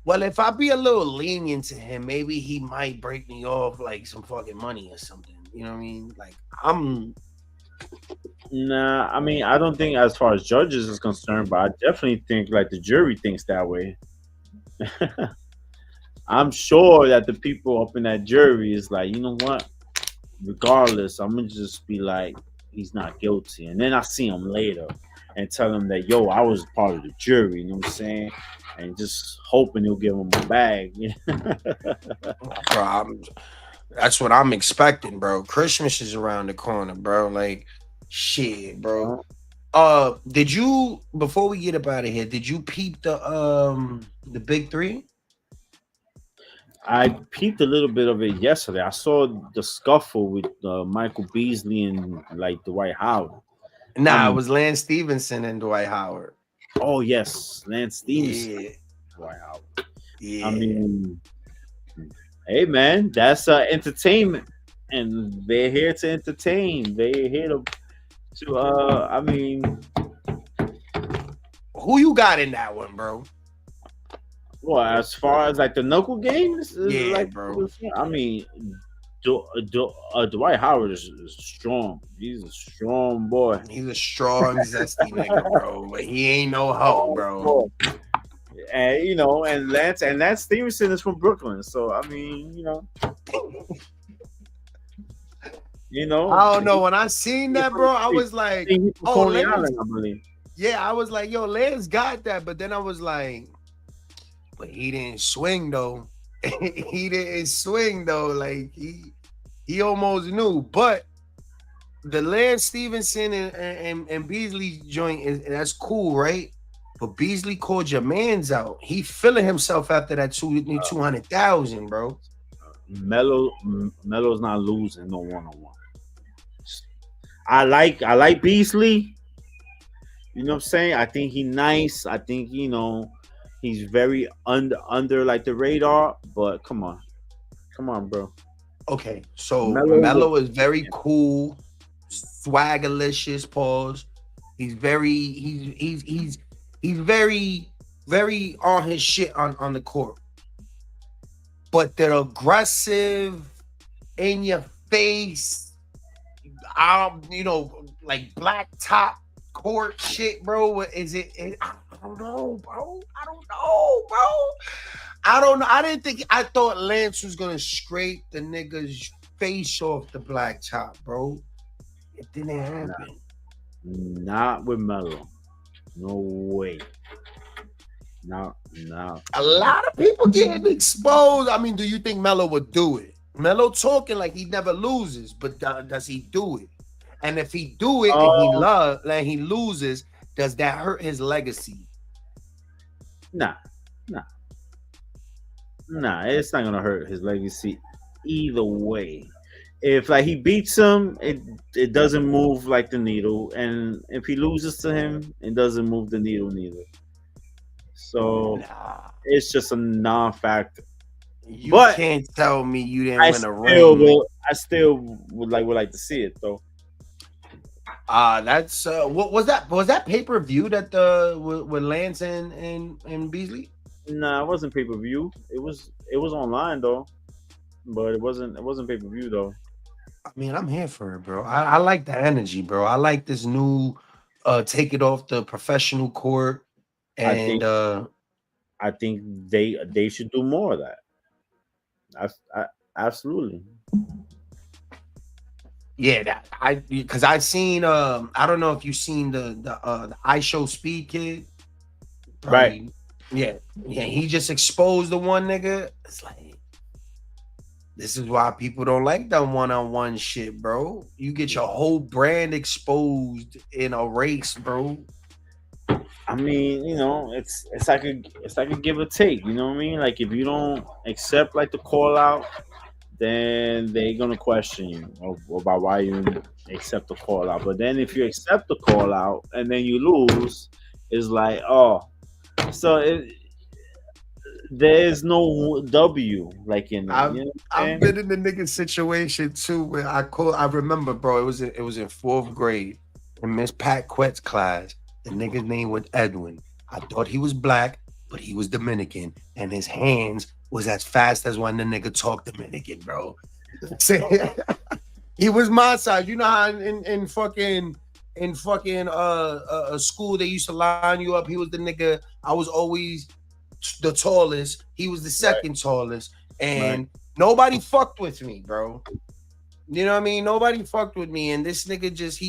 well, if I be a little lenient to him, maybe he might break me off like some fucking money or something? You know what I mean? Like Nah, I mean, I don't think as far as judges is concerned, but I definitely think like the jury thinks that way. I'm sure that the people up in that jury is like, you know what? Regardless, I'm gonna just be like, he's not guilty, and then I see him later and tell him that, yo, I was part of the jury. You know what I'm saying? And just hoping he'll give him a bag. bro, that's what I'm expecting, bro. Christmas is around the corner, bro. Like, shit, bro. Did you before we get up out of here? Did you peep the big three? I peeped a little bit of it yesterday. I saw the scuffle with Michael Beasley and like Dwight Howard. I Nah, it mean, was Lance Stevenson and Dwight Howard. oh yes, Lance Stevenson, Yeah, Dwight Howard. I yeah. mean, hey man, that's entertainment, and they're here to entertain. They're here to I mean, Who you got in that one, bro? well, as far as like the knuckle games, Yeah, like bro. I mean, Dwight Howard is strong. He's a strong boy. He's a strong, zesty nigga, bro. But he ain't no hoe, bro. And Lance Stevenson is from Brooklyn, so I mean, I don't know. When I seen that, bro, I was like, he's from oh, Coney Lance. Island, I believe. Yeah, I was like, yo, Lance got that. But then I was like, but he didn't swing though. He didn't swing though. Like he almost knew. But the Lance Stevenson and Beasley joint that's cool, right? But Beasley called your man's out. He feeling himself after that 200,000, bro. Melo's not losing no 1-on-1. I like Beasley. You know what I'm saying? I think he's nice. I think he's very under like the radar. But come on, bro. Okay, so Melo Melo is very cool, swaggerlicious. Pause. He's very very on his shit on the court. But they're aggressive, in your face, like black top court shit, bro. What is it? I don't know, bro. I don't know. I thought Lance was gonna scrape the nigga's face off the black top, bro. It didn't happen. Not with Melo. No way. No. A lot of people getting exposed. I mean, do you think Melo would do it? Melo talking like he never loses, but does he do it? And if he do it and he loses, does that hurt his legacy? Nah, nah, nah. It's not gonna hurt his legacy either way. If like he beats him, it doesn't move like the needle, and if he loses to him, it doesn't move the needle neither. So Nah, it's just a non-factor. you But can't tell me you didn't I win a still ring. will. I still would like to see it though. That's what was that? Was that pay per view that the with Lance and Beasley? Nah, it wasn't pay per view. It was online though, but it wasn't pay per view though. I mean, I'm here for it, bro. I like the energy, bro. I like this new take it off the professional court I and think I think they should do more of that. I absolutely. yeah, that I because I seen I don't know if you seen the I Show Speed Kid. Right. Probably, yeah, he just exposed the one nigga. It's like this is why people don't like that one-on-one shit, bro. You get your whole brand exposed in a race, bro. I mean, it's like a give or take. You know what I mean? Like if you don't accept like the call out, then they're gonna question you about why you accept the call out. But then if you accept the call out and then you lose, it's like so there is no W like in it. You know what I'm I've saying? been in the nigga situation too where I remember, bro, it was in fourth grade in Miss Pat Quet's class. The nigga's name was Edwin. I thought he was black, but he was Dominican, and his hands was as fast as when the nigga talked Dominican, bro. He was my size. You know how in fucking school they used to line you up. He was the nigga. I was always the tallest. He was the second tallest, and nobody fucked with me, bro. You know what I mean? Nobody fucked with me, and this nigga just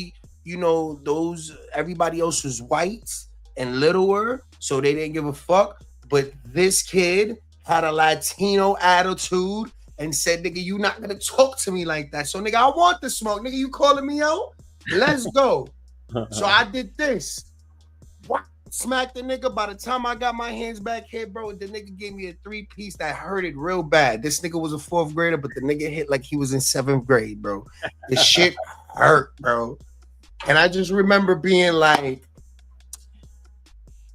those everybody else was whites and littler, so they didn't give a fuck. But this kid had a Latino attitude and said, "Nigga, you not gonna talk to me like that." So, nigga, I want the smoke. Nigga, you calling me out? Let's go. So I did this. Smacked the nigga. By the time I got my hands back here, bro, the nigga gave me a 3-piece that hurted real bad. This nigga was a fourth grader, but the nigga hit like he was in seventh grade, bro. This shit hurt, bro. And I just remember being like,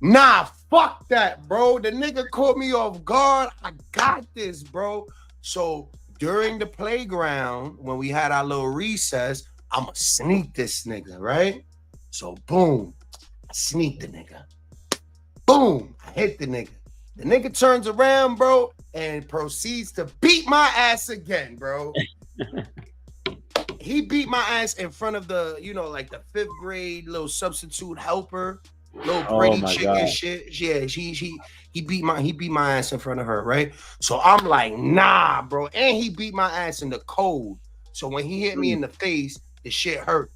nah, fuck that, bro. The nigga caught me off guard. I got this, bro. So during the playground, when we had our little recess, I'ma sneak this nigga, right? So boom. I sneak the nigga. Boom. I hit the nigga. The nigga turns around, bro, and proceeds to beat my ass again, bro. He beat my ass in front of the, like the fifth grade little substitute helper, little pretty chick and shit. Yeah, he beat my ass in front of her, right? So I'm like, nah, bro. And he beat my ass in the cold. So when he hit me in the face, the shit hurt.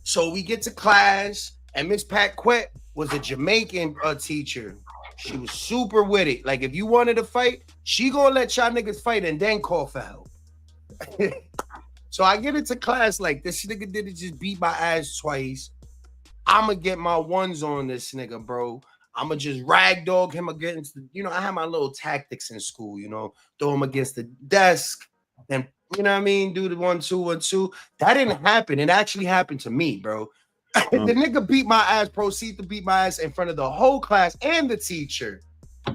So we get to class, and Miss Pat Quet was a Jamaican teacher. She was super with it. Like, if you wanted to fight, she gonna let y'all niggas fight and then call for help. So I get into class like, this nigga didn't just beat my ass twice. I'ma get my ones on this nigga, bro. I'ma just ragdog him against the, I had my little tactics in school, throw him against the desk and, you know what I mean, do the 1-2, 1-2. That didn't happen. It actually happened to me, bro. The nigga beat my ass, proceed to beat my ass in front of the whole class and the teacher.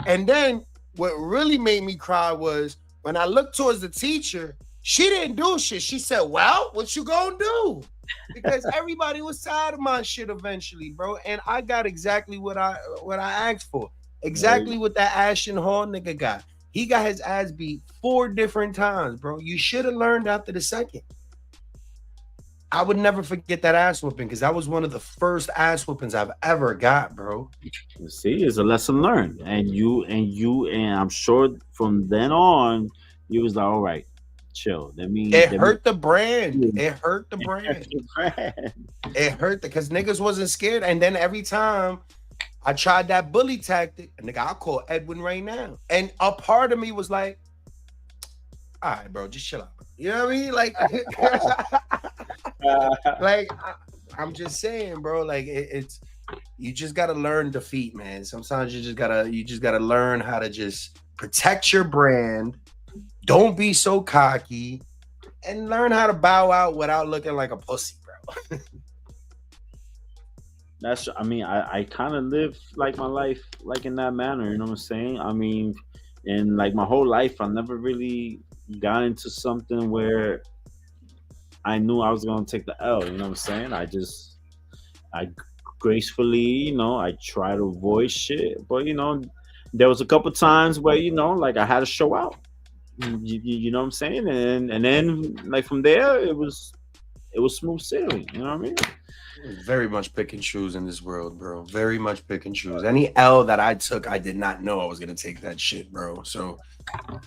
And then what really made me cry was when I looked towards the teacher, she didn't do shit. She said, well, what you gonna do? Because everybody was tired of my shit eventually, bro. And I got exactly what I asked for. Exactly what that Ashton Hall nigga got. He got his ass beat 4 different times, bro. You should have learned after the second. I would never forget that ass whooping because that was one of the first ass whoopings I've ever got, bro. You see, it's a lesson learned. And I'm sure from then on, you was like, all right, chill. It hurt the brand. It hurt the brand. It hurt because niggas wasn't scared. And then every time I tried that bully tactic, nigga, I'll call Edwin right now. And a part of me was like, all right, bro, just chill out. Bro. You know what I mean? Like, like I'm just saying, bro. Like it's You just gotta learn defeat, man. Sometimes you just gotta learn how to just protect your brand. Don't be so cocky, and learn how to bow out without looking like a pussy, bro. That's I mean, I kind of live like my life like in that manner, you know what I'm saying? I mean, in like my whole life I never really got into something where I knew I was gonna take the L, you know what I'm saying? I gracefully, I try to avoid shit, but there was a couple times where like I had to show out. You know what I'm saying? And then like from there it was smooth sailing, you know what I mean? Very much pick and choose in this world, bro. Very much pick and choose. Any L that I took, I did not know I was gonna take that shit, bro. So, I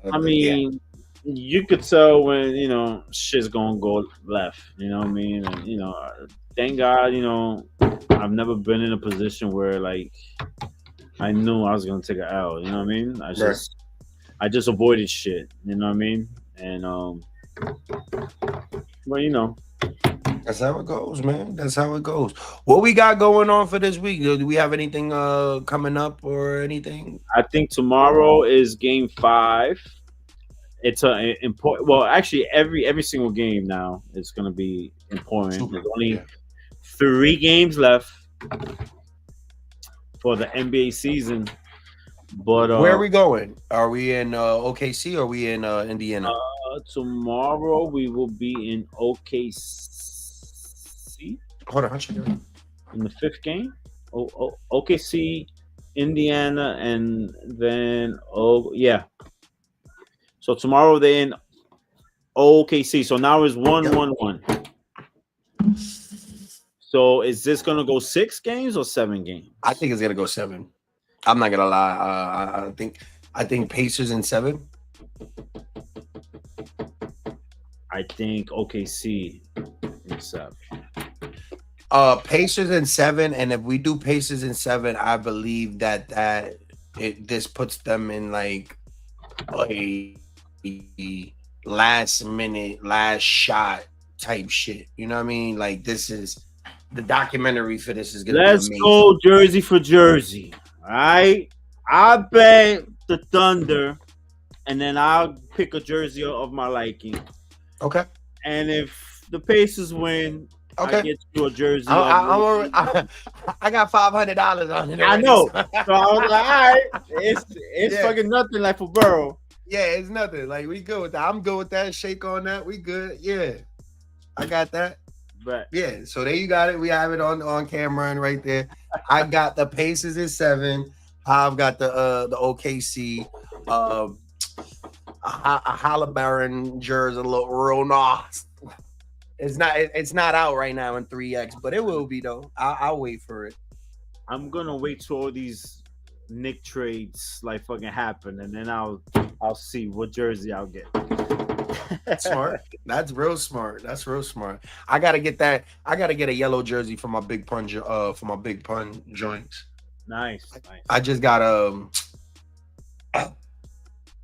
yeah, mean, you could tell when shit's gonna go left. You know what I mean? And thank God, I've never been in a position where like I knew I was gonna take an L. You know what I mean? right. I just avoided shit. You know what I mean? And well, That's how it goes, man. That's how it goes. What we got going on for this week? Do we have anything coming up or anything? I think tomorrow is game 5. It's a important. Well, actually, every single game now is gonna be important. Super. There's only Yeah. 3 games left for the NBA season. But Where are we going? Are we in OKC or are we in Indiana? tomorrow we will be in OKC Hold on, I'll check it out. in the 5th game. OKC, Indiana, and then yeah. So tomorrow they're in OKC. So now it's 1-1-1. So is this gonna go 6 games or 7 games? I think it's gonna go 7. I'm not gonna lie. I think Pacers in 7. I think OKC in 7. Pacers in 7, and if we do Pacers in 7, I believe that this puts them in like a last minute, last shot type shit. You know what I mean? Like this is the documentary for this is gonna Let's be amazing. go jersey for jersey. All right. I bet the Thunder, and then I'll pick a jersey of my liking. Okay. And if the Pacers win, I Okay. get you a jersey. I got $500 on it. I already, know. so- So I was like, all right, it's Yeah. fucking nothing like for Burrow. Yeah, it's nothing. Like we good with that. I'm good with that. Shake on that. We good. Yeah, I got that. But Yeah. So there you got it. We have it on camera and right there. I got the Pacers in 7. I've got the OKC. A Halliburton jersey, a little real nice. It's not out right now in 3X, but it will be though. I'll wait for it. I'm gonna wait till all these Nick trades like fucking happen, and then I'll see what jersey I'll get. Smart. That's real smart. That's real smart. I gotta get that. I gotta get a yellow jersey for my big pun. For my big pun joints. Nice. I just got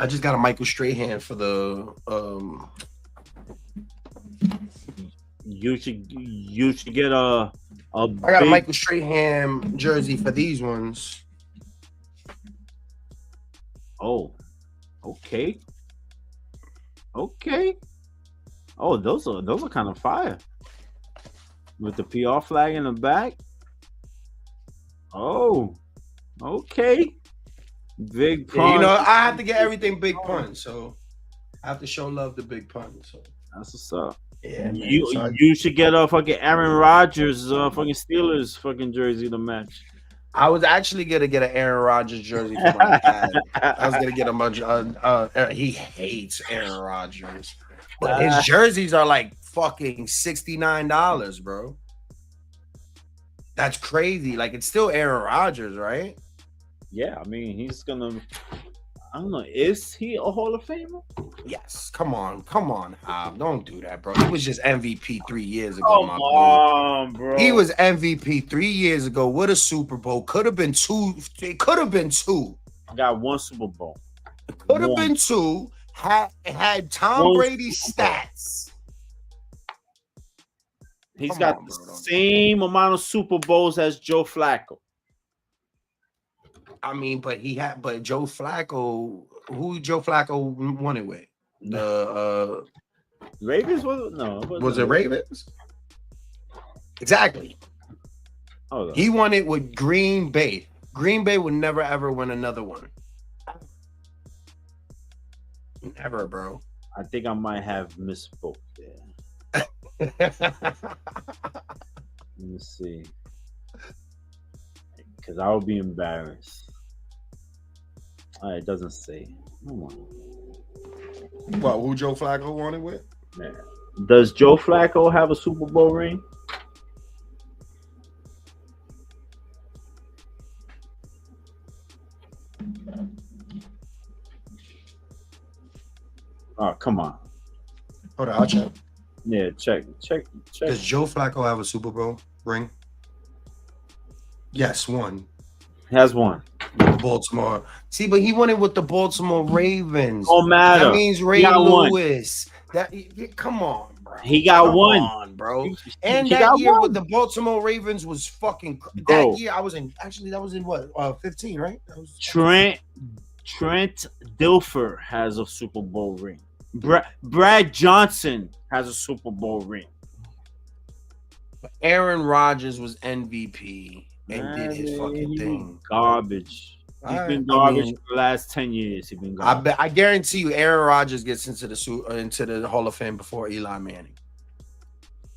I just got a Michael Strahan for the You should get a I got a Michael Strahan jersey for these ones. Oh, okay. Oh, those are kind of fire. With the PR flag in the back. Oh, okay. Big Yeah, pun. I have to get everything big pun, so I have to show love to big pun. So That's what's up. yeah, man. You So you should get a fucking Aaron Rodgers fucking Steelers fucking jersey to match. I was actually gonna get an Aaron Rodgers jersey for my dad. I was gonna get him he hates Aaron Rodgers, but his jerseys are like fucking $69, bro. That's crazy. Like it's still Aaron Rodgers, right? Yeah, I mean he's gonna. I don't know. Is he a Hall of Famer? Yes. Come on, Hob. Don't do that, bro. He was just MVP 3 years ago, Come my on, boy. bro. He was MVP 3 years ago with a Super Bowl. Could have been 2. It could have been 2. Got 1 Super Bowl. Could have One. been 2. Had Tom One Brady's Super Bowl. stats. He's Come got on, the bro, don't- same amount of Super Bowls as Joe Flacco. I mean, but Joe Flacco, who Joe Flacco won it with? The Ravens was was it Ravens? Exactly. Hold on. He won it with Green Bay. Green Bay would never ever win another one. Never, bro. I think I might have misspoke there. Let me see. Because I would be embarrassed. It doesn't say. Come on. What? Who Joe Flacco won it with? Man. Does Joe Flacco have a Super Bowl ring? Oh, come on. Hold on, I'll check. Yeah, check. Does Joe Flacco have a Super Bowl ring? Yes, one. He has one. Baltimore. See, but he won it with the Baltimore Ravens. Don't matter. That means Ray got one. Lewis. Come on, bro. He got Come one. on, bro. He And got that year one. with the Baltimore Ravens was fucking. Bro. That year I was in. Actually, that was in what? 15, right? That was Trent Dilfer has a Super Bowl ring. Brad Johnson has a Super Bowl ring. Aaron Rodgers was MVP and did his fucking thing. Garbage. He's been garbage for the last 10 years. He's been garbage. I guarantee you, Aaron Rodgers gets into the Hall of Fame before Eli Manning.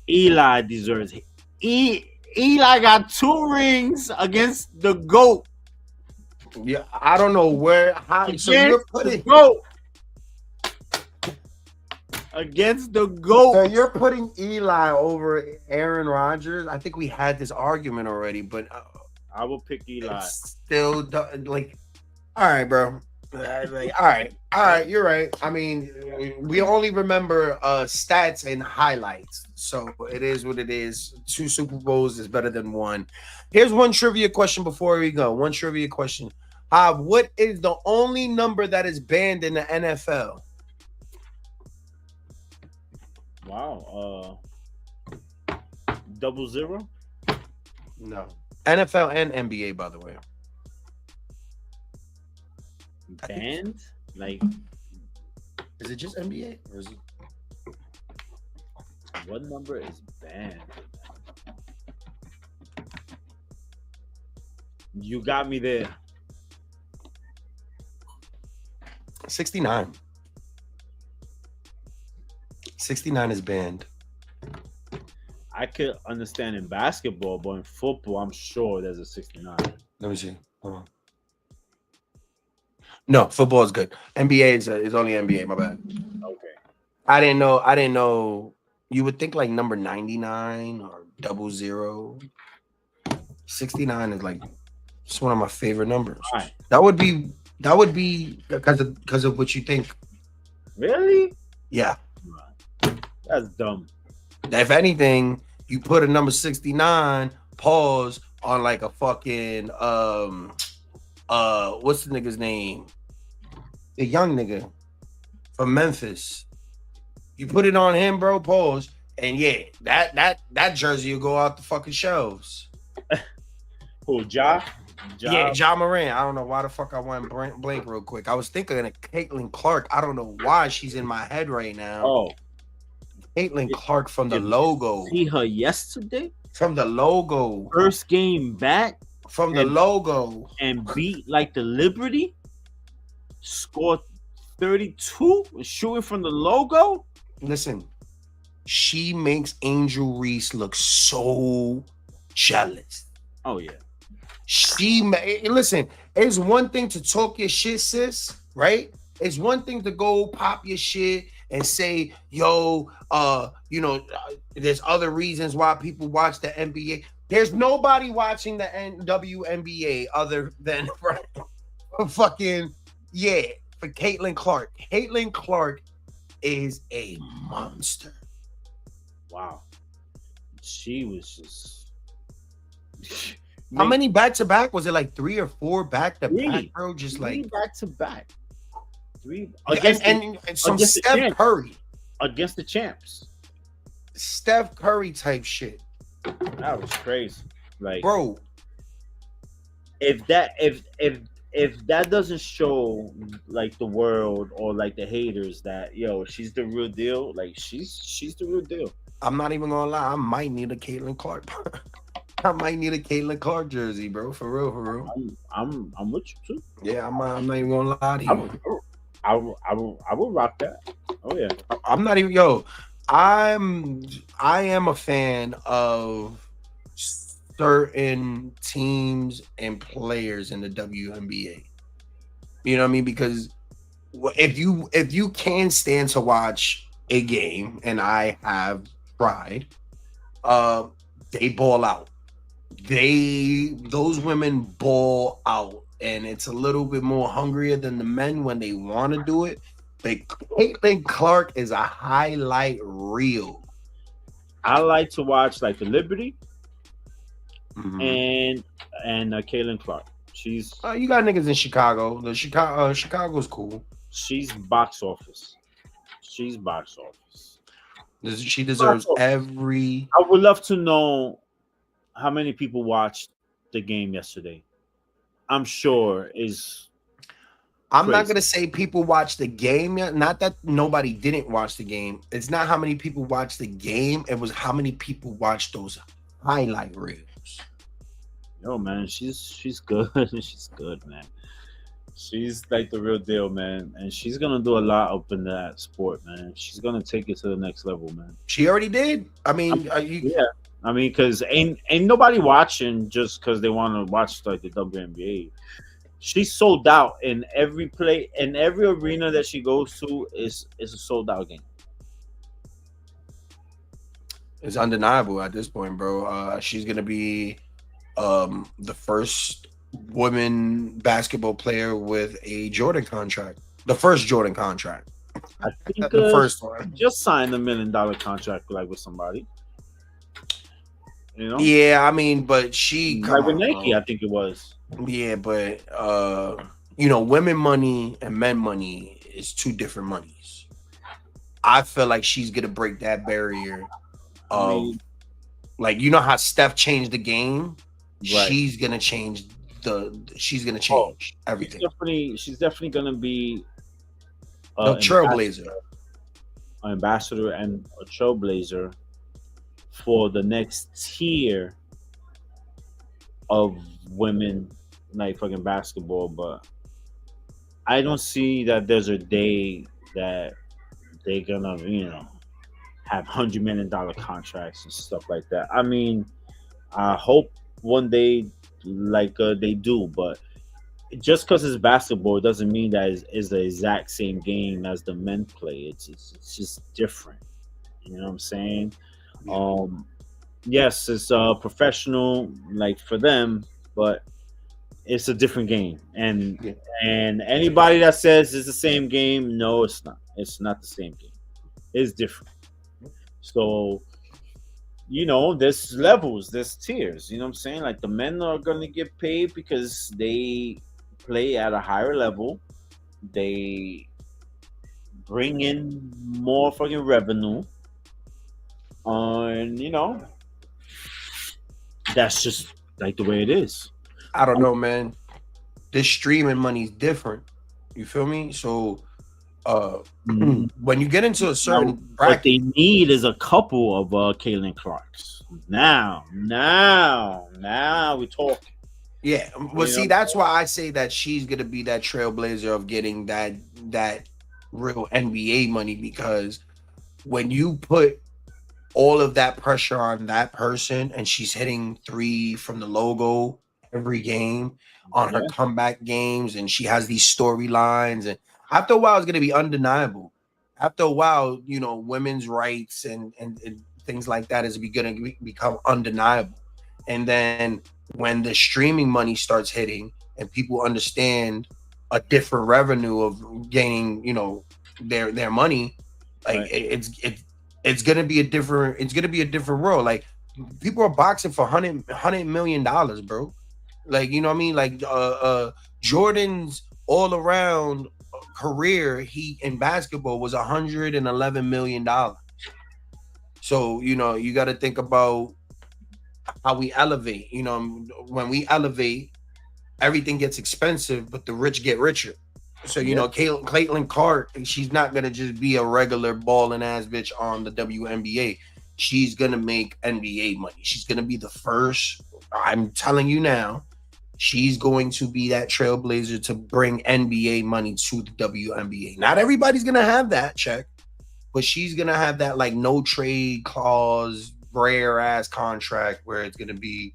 Eli deserves it. Eli got 2 rings against the GOAT. Yeah, I don't know how. So you're putting GOAT. Against the GOAT. So you're putting Eli over Aaron Rodgers. I think we had this argument already, but I will pick Eli. it's still like, all right, bro. Like, all right, you're right. I mean, we only remember stats and highlights, so it is what it is. 2 Super Bowls is better than 1. Here's one trivia question before we go. One trivia question. What is the only number that is banned in the NFL? Wow. 00? No. NFL and NBA, by the way. Banned? Like, Is it just NBA? Or is it... what number is banned? You got me there. 69. 69 is banned. I could understand in basketball, but in football, I'm sure there's a 69. Let me see. Hold on. No, football is good. NBA is only NBA. My bad. Okay. I didn't know. You would think like number 99 or 00. 69 is like it's one of my favorite numbers. All right. That would be because of what you think. Really? Yeah. That's dumb. If anything, you put a number 69 pause on like a fucking what's the nigga's name? The young nigga from Memphis. You put it on him, bro, pause, and yeah, that jersey will go out the fucking shelves. Who, Ja? Yeah, Ja Morant. I don't know why the fuck I went blank real quick. I was thinking of Caitlin Clark. I don't know why she's in my head right now. Oh. Caitlin Clark from the logo. See her yesterday? From the logo. First game back. From the logo. And beat like the Liberty. Scored 32. Shooting from the logo. Listen, she makes Angel Reese look so jealous. Oh, yeah. Listen, it's one thing to talk your shit, sis, right? It's one thing to go pop your shit and say, yo, there's other reasons why people watch the NBA. There's nobody watching the WNBA other than for Caitlin Clark. Caitlin Clark is a monster. Wow. She was just... How many back-to-back? Was it like 3 or 4 back-to-back, bro? Just three like back-to-back. 3 and some against Steph Curry. Against the champs. Steph Curry type shit, That was crazy. Like, bro. if that doesn't show like the world or like the haters that she's the real deal, like she's the real deal. I'm not even gonna lie. I might need a Caitlin Clark. I might need a Caitlin Clark jersey, bro. For real, for real. I'm with you too. Yeah, I'm not even gonna lie to you. I will rock that. Oh yeah. I'm not even I am a fan of certain teams and players in the WNBA. You know what I mean? Because if you can stand to watch a game, and I have tried, they ball out. Those women ball out, and it's a little bit more hungrier than the men when they want to do it. But Caitlin Clark is a highlight reel. I like to watch like the Liberty Mhm. and Caitlin Clark. She's You got niggas in Chicago. The Chicago's cool. she's box office. She's box office. She deserves Also, every. I would love to know how many people watched the game yesterday. I'm sure is I'm not crazy. gonna say people watch the game yet. Not that nobody didn't watch the game. It's not how many people watched the game. It was how many people watched those highlight reels. Yo, man, she's good. She's good, man. She's like the real deal, man, and she's gonna do a lot up in that sport, man. She's gonna take it to the next level, man. She already did. I mean, Yeah, I mean, cause ain't nobody watching just cause they want to watch like the WNBA. She's sold out in every in every arena that she goes to is a sold out game. it's undeniable at this point, bro. She's gonna be the first woman basketball player with a Jordan contract. The first Jordan contract. I think The first one. just signed a $1 million contract like with somebody. You know, Yeah, I mean, but she like come with on, Nike, bro. I think it was. Yeah, but women money and men money is two different monies. I feel like she's gonna break that barrier I of mean, like how Steph changed the game. right. She's gonna change Oh, everything. She's definitely gonna be The an trailblazer. ambassador and a trailblazer for the next tier of women like fucking basketball. But I don't see that there's a day that they're gonna have $100 million contracts and stuff like that. I mean, I hope one day like they do, but just because it's basketball doesn't mean that is the exact same game as the men play. It's just different. You know what I'm saying? Um, yes, it's professional like for them, but it's a different game. And Yeah. and anybody that says it's the same game, no, it's not. It's not the same game. It's different. So there's levels, there's tiers. You know what I'm saying? Like the men are gonna get paid because they play at a higher level. They bring in more fucking revenue. And that's just like the way it is. I don't know, man. This streaming money's different. You feel me? So when you get into a certain What bracket, they need is a couple of Caitlin Clarks. Now we talk. yeah. Well, You see, know? that's why I say that she's gonna be that trailblazer of getting that real NBA money, because when you put all of that pressure on that person and she's hitting three from the logo every game on her Yeah. comeback games, and she has these storylines, and after a while it's going to be undeniable. After a while, women's rights and things like that is going to become undeniable. And then when the streaming money starts hitting and people understand a different revenue of gaining their money, like Right. it's gonna be a different world. Like people are boxing for $100 million, bro. Like, you know what I mean? Like Jordan's all around career, he in basketball was $111 million. So, you got to think about how we elevate. When we elevate, everything gets expensive, but the rich get richer. So, Yeah. Caitlin Clark, she's not going to just be a regular balling ass bitch on the WNBA. She's going to make NBA money. She's going to be the first, I'm telling you now, she's going to be that trailblazer to bring NBA money to the WNBA. Not everybody's going to have that check, but she's going to have that like no trade clause, rare ass contract where it's going to be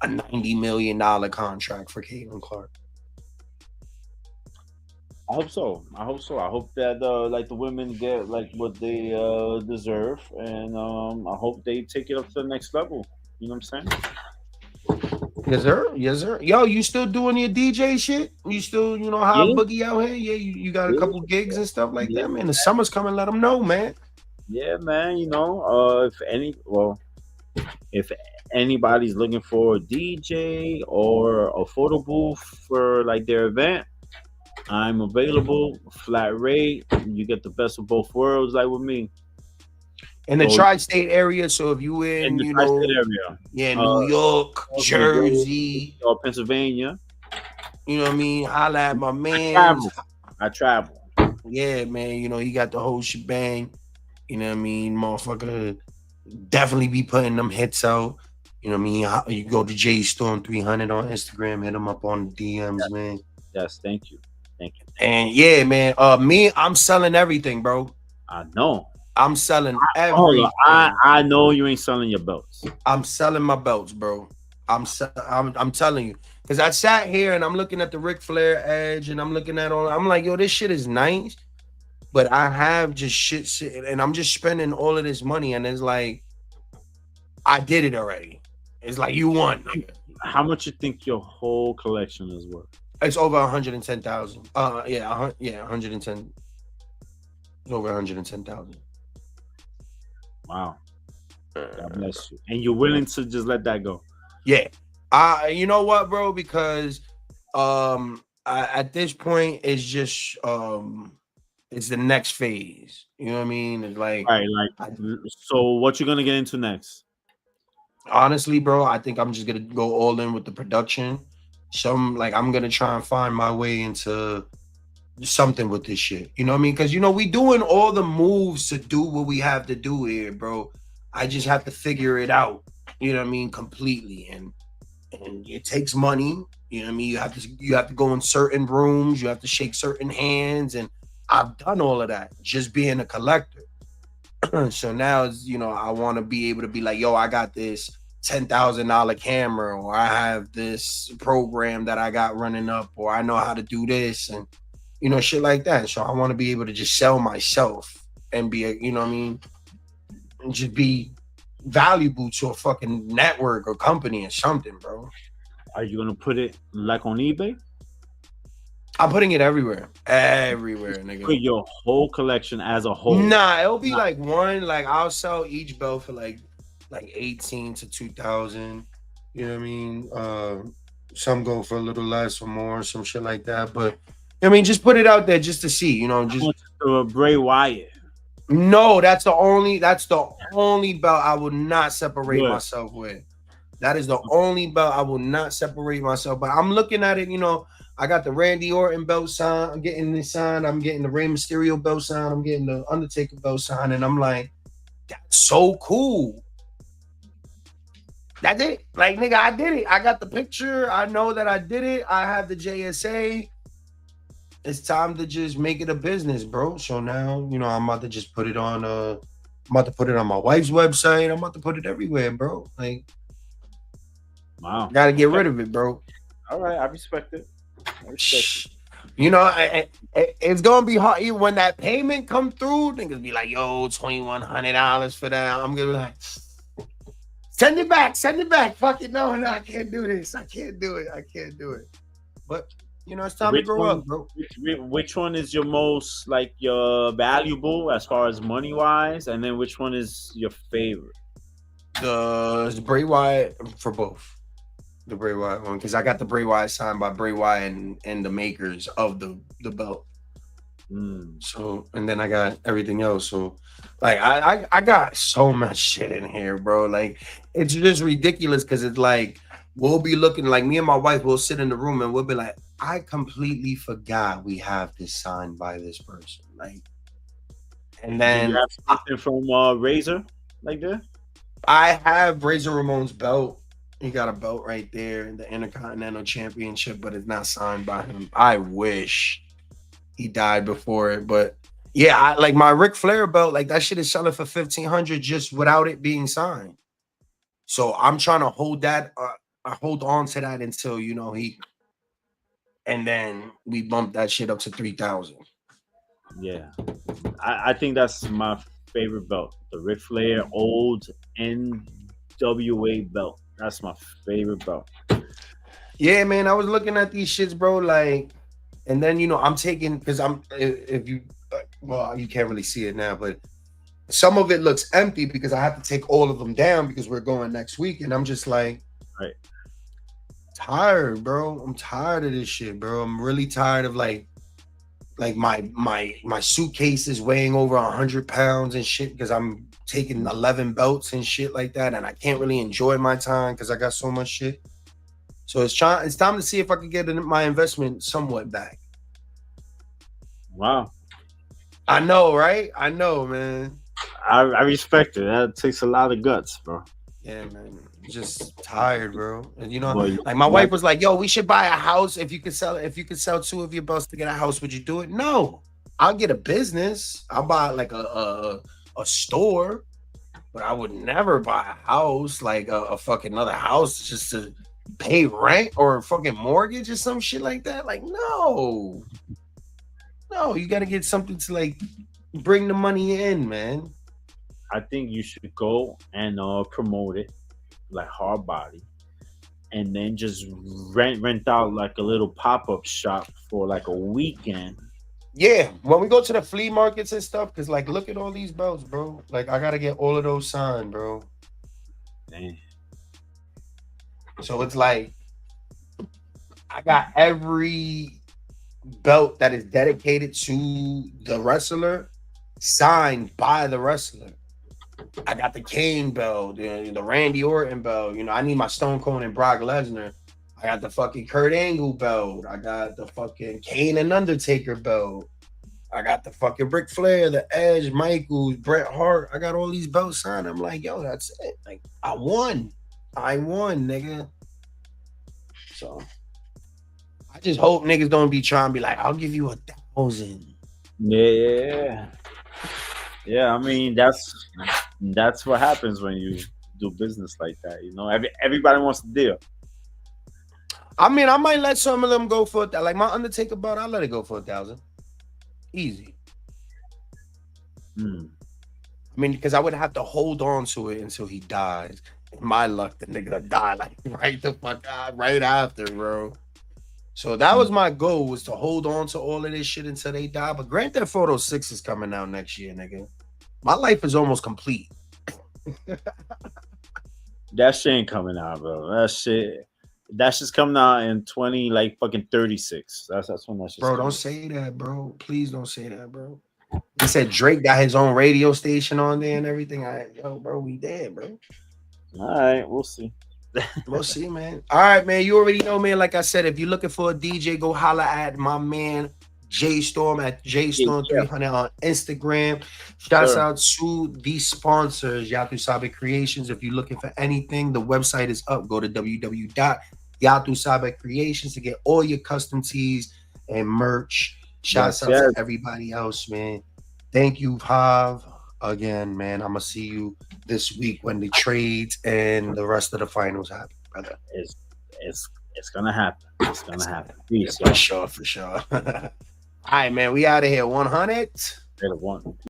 a $90 million contract for Caitlin Clark. I hope so. I hope that like the women get like what they deserve, and I hope they take it up to the next level. You know what I'm saying? Yes, sir. Yes, sir. Yo, you still doing your DJ shit? You still, how Yeah. boogie out here? Yeah, you got a Yeah. couple gigs and stuff like Yeah. that, man. The summer's coming. Let them know, man. Yeah, man. If anybody's looking for a DJ or a photo booth for like their event, I'm available. Flat rate. You get the best of both worlds, like with me. In the So, tri-state area, so if you in in, the tri-state area, yeah, New York, Jersey, or Pennsylvania, you know what I mean? Holla at my man. I travel. Yeah, man. He got the whole shebang. You know what I mean? Motherfucker definitely be putting them hits out. You know what I mean? You go to J Storm 300 on Instagram, hit him up on the DMs, man. Yes, thank you. And yeah, man. I'm selling everything, bro. I know. I'm selling Hold everything. on. I know you ain't selling your belts. I'm selling my belts, bro. I'm telling you. Because I sat here and I'm looking at the Ric Flair Edge and I'm looking at all. I'm like, yo, this shit is nice. But I have just shit and I'm just spending all of this money. And it's like, I did it already. It's like, you won. How much you think your whole collection is worth? It's over 110,000. Yeah, 110. It's over 110,000. Wow. God bless you. And you're willing to just let that go? Yeah. You know what, bro? Because at this point, it's just it's the next phase. You know what I mean? It's like, right, so what you gonna get into next? Honestly, bro, I think I'm just gonna go all in with the production. I'm gonna try and find my way into something with this shit. You know what I mean? Because we doing all the moves to do what we have to do here, bro. I just have to figure it out. You know what I mean? Completely. And it takes money. You know what I mean? You have to go in certain rooms, you have to shake certain hands, and I've done all of that just being a collector. So now it's, I want to be able to be like, yo, I got this $10,000 camera, or I have this program that I got running up, or I know how to do this, and shit like that. So I want to be able to just sell myself and be and just be valuable to a fucking network or company or something, bro. Are you gonna put it like on eBay? I'm putting it everywhere, nigga. Put your whole collection as a whole. Nah, it'll be like one. Like I'll sell each belt for like 18 to 2,000. You know what I mean? Some go for a little less or more, some shit like that. But I mean, just put it out there just to see. Just Bray Wyatt. No, that's the only belt I will not separate myself with. That is the only belt I will not separate myself. But I'm looking at it, I got the Randy Orton belt sign. I'm getting this sign. I'm getting the Rey Mysterio belt sign. I'm getting the Undertaker belt sign. And I'm like, that's so cool. That's it. Like, nigga, I did it. I got the picture. I know that I did it. I have the JSA. It's time to just make it a business, bro. So now, I'm about to just put it on I'm about to put it on my wife's website. I'm about to put it everywhere, bro. Like, wow. Gotta get rid of it, bro. All right, I respect it. It's gonna be hard. Even when that payment come through, niggas be like, yo, $2,100 for that. I'm gonna be like, send it back. Fuck it. No, I can't do this. I can't do it. But it's time to grow up, bro. Which one is your most your valuable as far as money wise, and then which one is your favorite? The Bray Wyatt for both. The Bray Wyatt one, because I got the Bray Wyatt signed by Bray Wyatt and the makers of the belt. So, and then I got everything else. So, like, I got so much shit in here, bro. Like, it's just ridiculous because it's like we'll be looking like me and my wife will sit in the room and we'll be like, I completely forgot we have this signed by this person. Like, and Do you then have something from Razor like that? I have Razor Ramon's belt. He got a belt right there in the Intercontinental Championship, but it's not signed by him. I wish he died before it, but yeah, I like my Ric Flair belt. Like that shit is selling for 1,500 just without it being signed. So I'm trying to hold that. I hold on to that until he, and then we bump that shit up to 3,000. Yeah, I think that's my favorite belt, the Ric Flair old NWA belt. That's my favorite belt. Yeah, man. I was looking at these shits, bro. Like, and then I'm taking because if you well, you can't really see it now, but some of it looks empty because I have to take all of them down because we're going next week, and I'm just like, Right. tired, bro. I'm tired of this shit, bro. I'm really tired of like my suitcase is weighing over 100 pounds and shit because I'm taking 11 belts and shit like that, and I can't really enjoy my time because I got so much shit. So it's time to see if I can get my investment somewhat back. Wow. I know, right? I know, man. I respect it. That takes a lot of guts, bro. Yeah, man. Just tired, bro. And Well, like my wife was like, "Yo, we should buy a house. If you could sell two of your belts to get a house, would you do it?" No, I'll get a business. I'll buy like a store, but I would never buy a house, like a fucking another house just to pay rent or a fucking mortgage or some shit like that. Like, no, you got to get something to like bring the money in, man. I think you should go and promote it like hard body, and then just rent out like a little pop-up shop for like a weekend. Yeah, when we go to the flea markets and stuff, because like, look at all these belts, bro. Like, I gotta get all of those signed, bro. Dang. So it's like, I got every belt that is dedicated to the wrestler signed by the wrestler. I got the Kane belt, the Randy Orton belt. I need my Stone Cold and Brock Lesnar. I got the fucking Kurt Angle belt. I got the fucking Kane and Undertaker belt. I got the fucking Ric Flair, the Edge, Michaels, Bret Hart. I got all these belts signed. I'm like, yo, that's it. Like, I won, nigga. So I just hope niggas don't be trying to be like, I'll give you 1,000. Yeah. I mean, that's what happens when you do business like that. Everybody wants to deal. I mean, I might let some of them go for that. Like my Undertaker belt, I'll let it go for 1,000. Easy. I mean, because I would have to hold on to it until he dies. My luck, the nigga die like right the fuck out, right after, bro. So that was my goal, was to hold on to all of this shit until they die. But Grand Theft Auto 6 is coming out next year, nigga. My life is almost complete. That shit ain't coming out, bro. That's just coming out in 36. That's when that's just bro. Don't say that, bro. Please don't say that, bro. He said Drake got his own radio station on there and everything. Bro, we dead, bro. All right, we'll see. We'll see, man. All right, man. You already know, man. Like I said, if you're looking for a DJ, go holla at my man J Storm at JStorm300 on Instagram. Shouts out to these sponsors, Yatu Sabe Creations. If you're looking for anything, the website is up. Go to www.Yatu Creations to get all your custom tees and merch. Shouts out to everybody else, man. Thank you, Hav. Again, man, I'm gonna see you this week when the trades and the rest of the finals happen, brother. It's gonna happen. It's gonna happen. Peace, for sure. All right, man. We out of here. 100.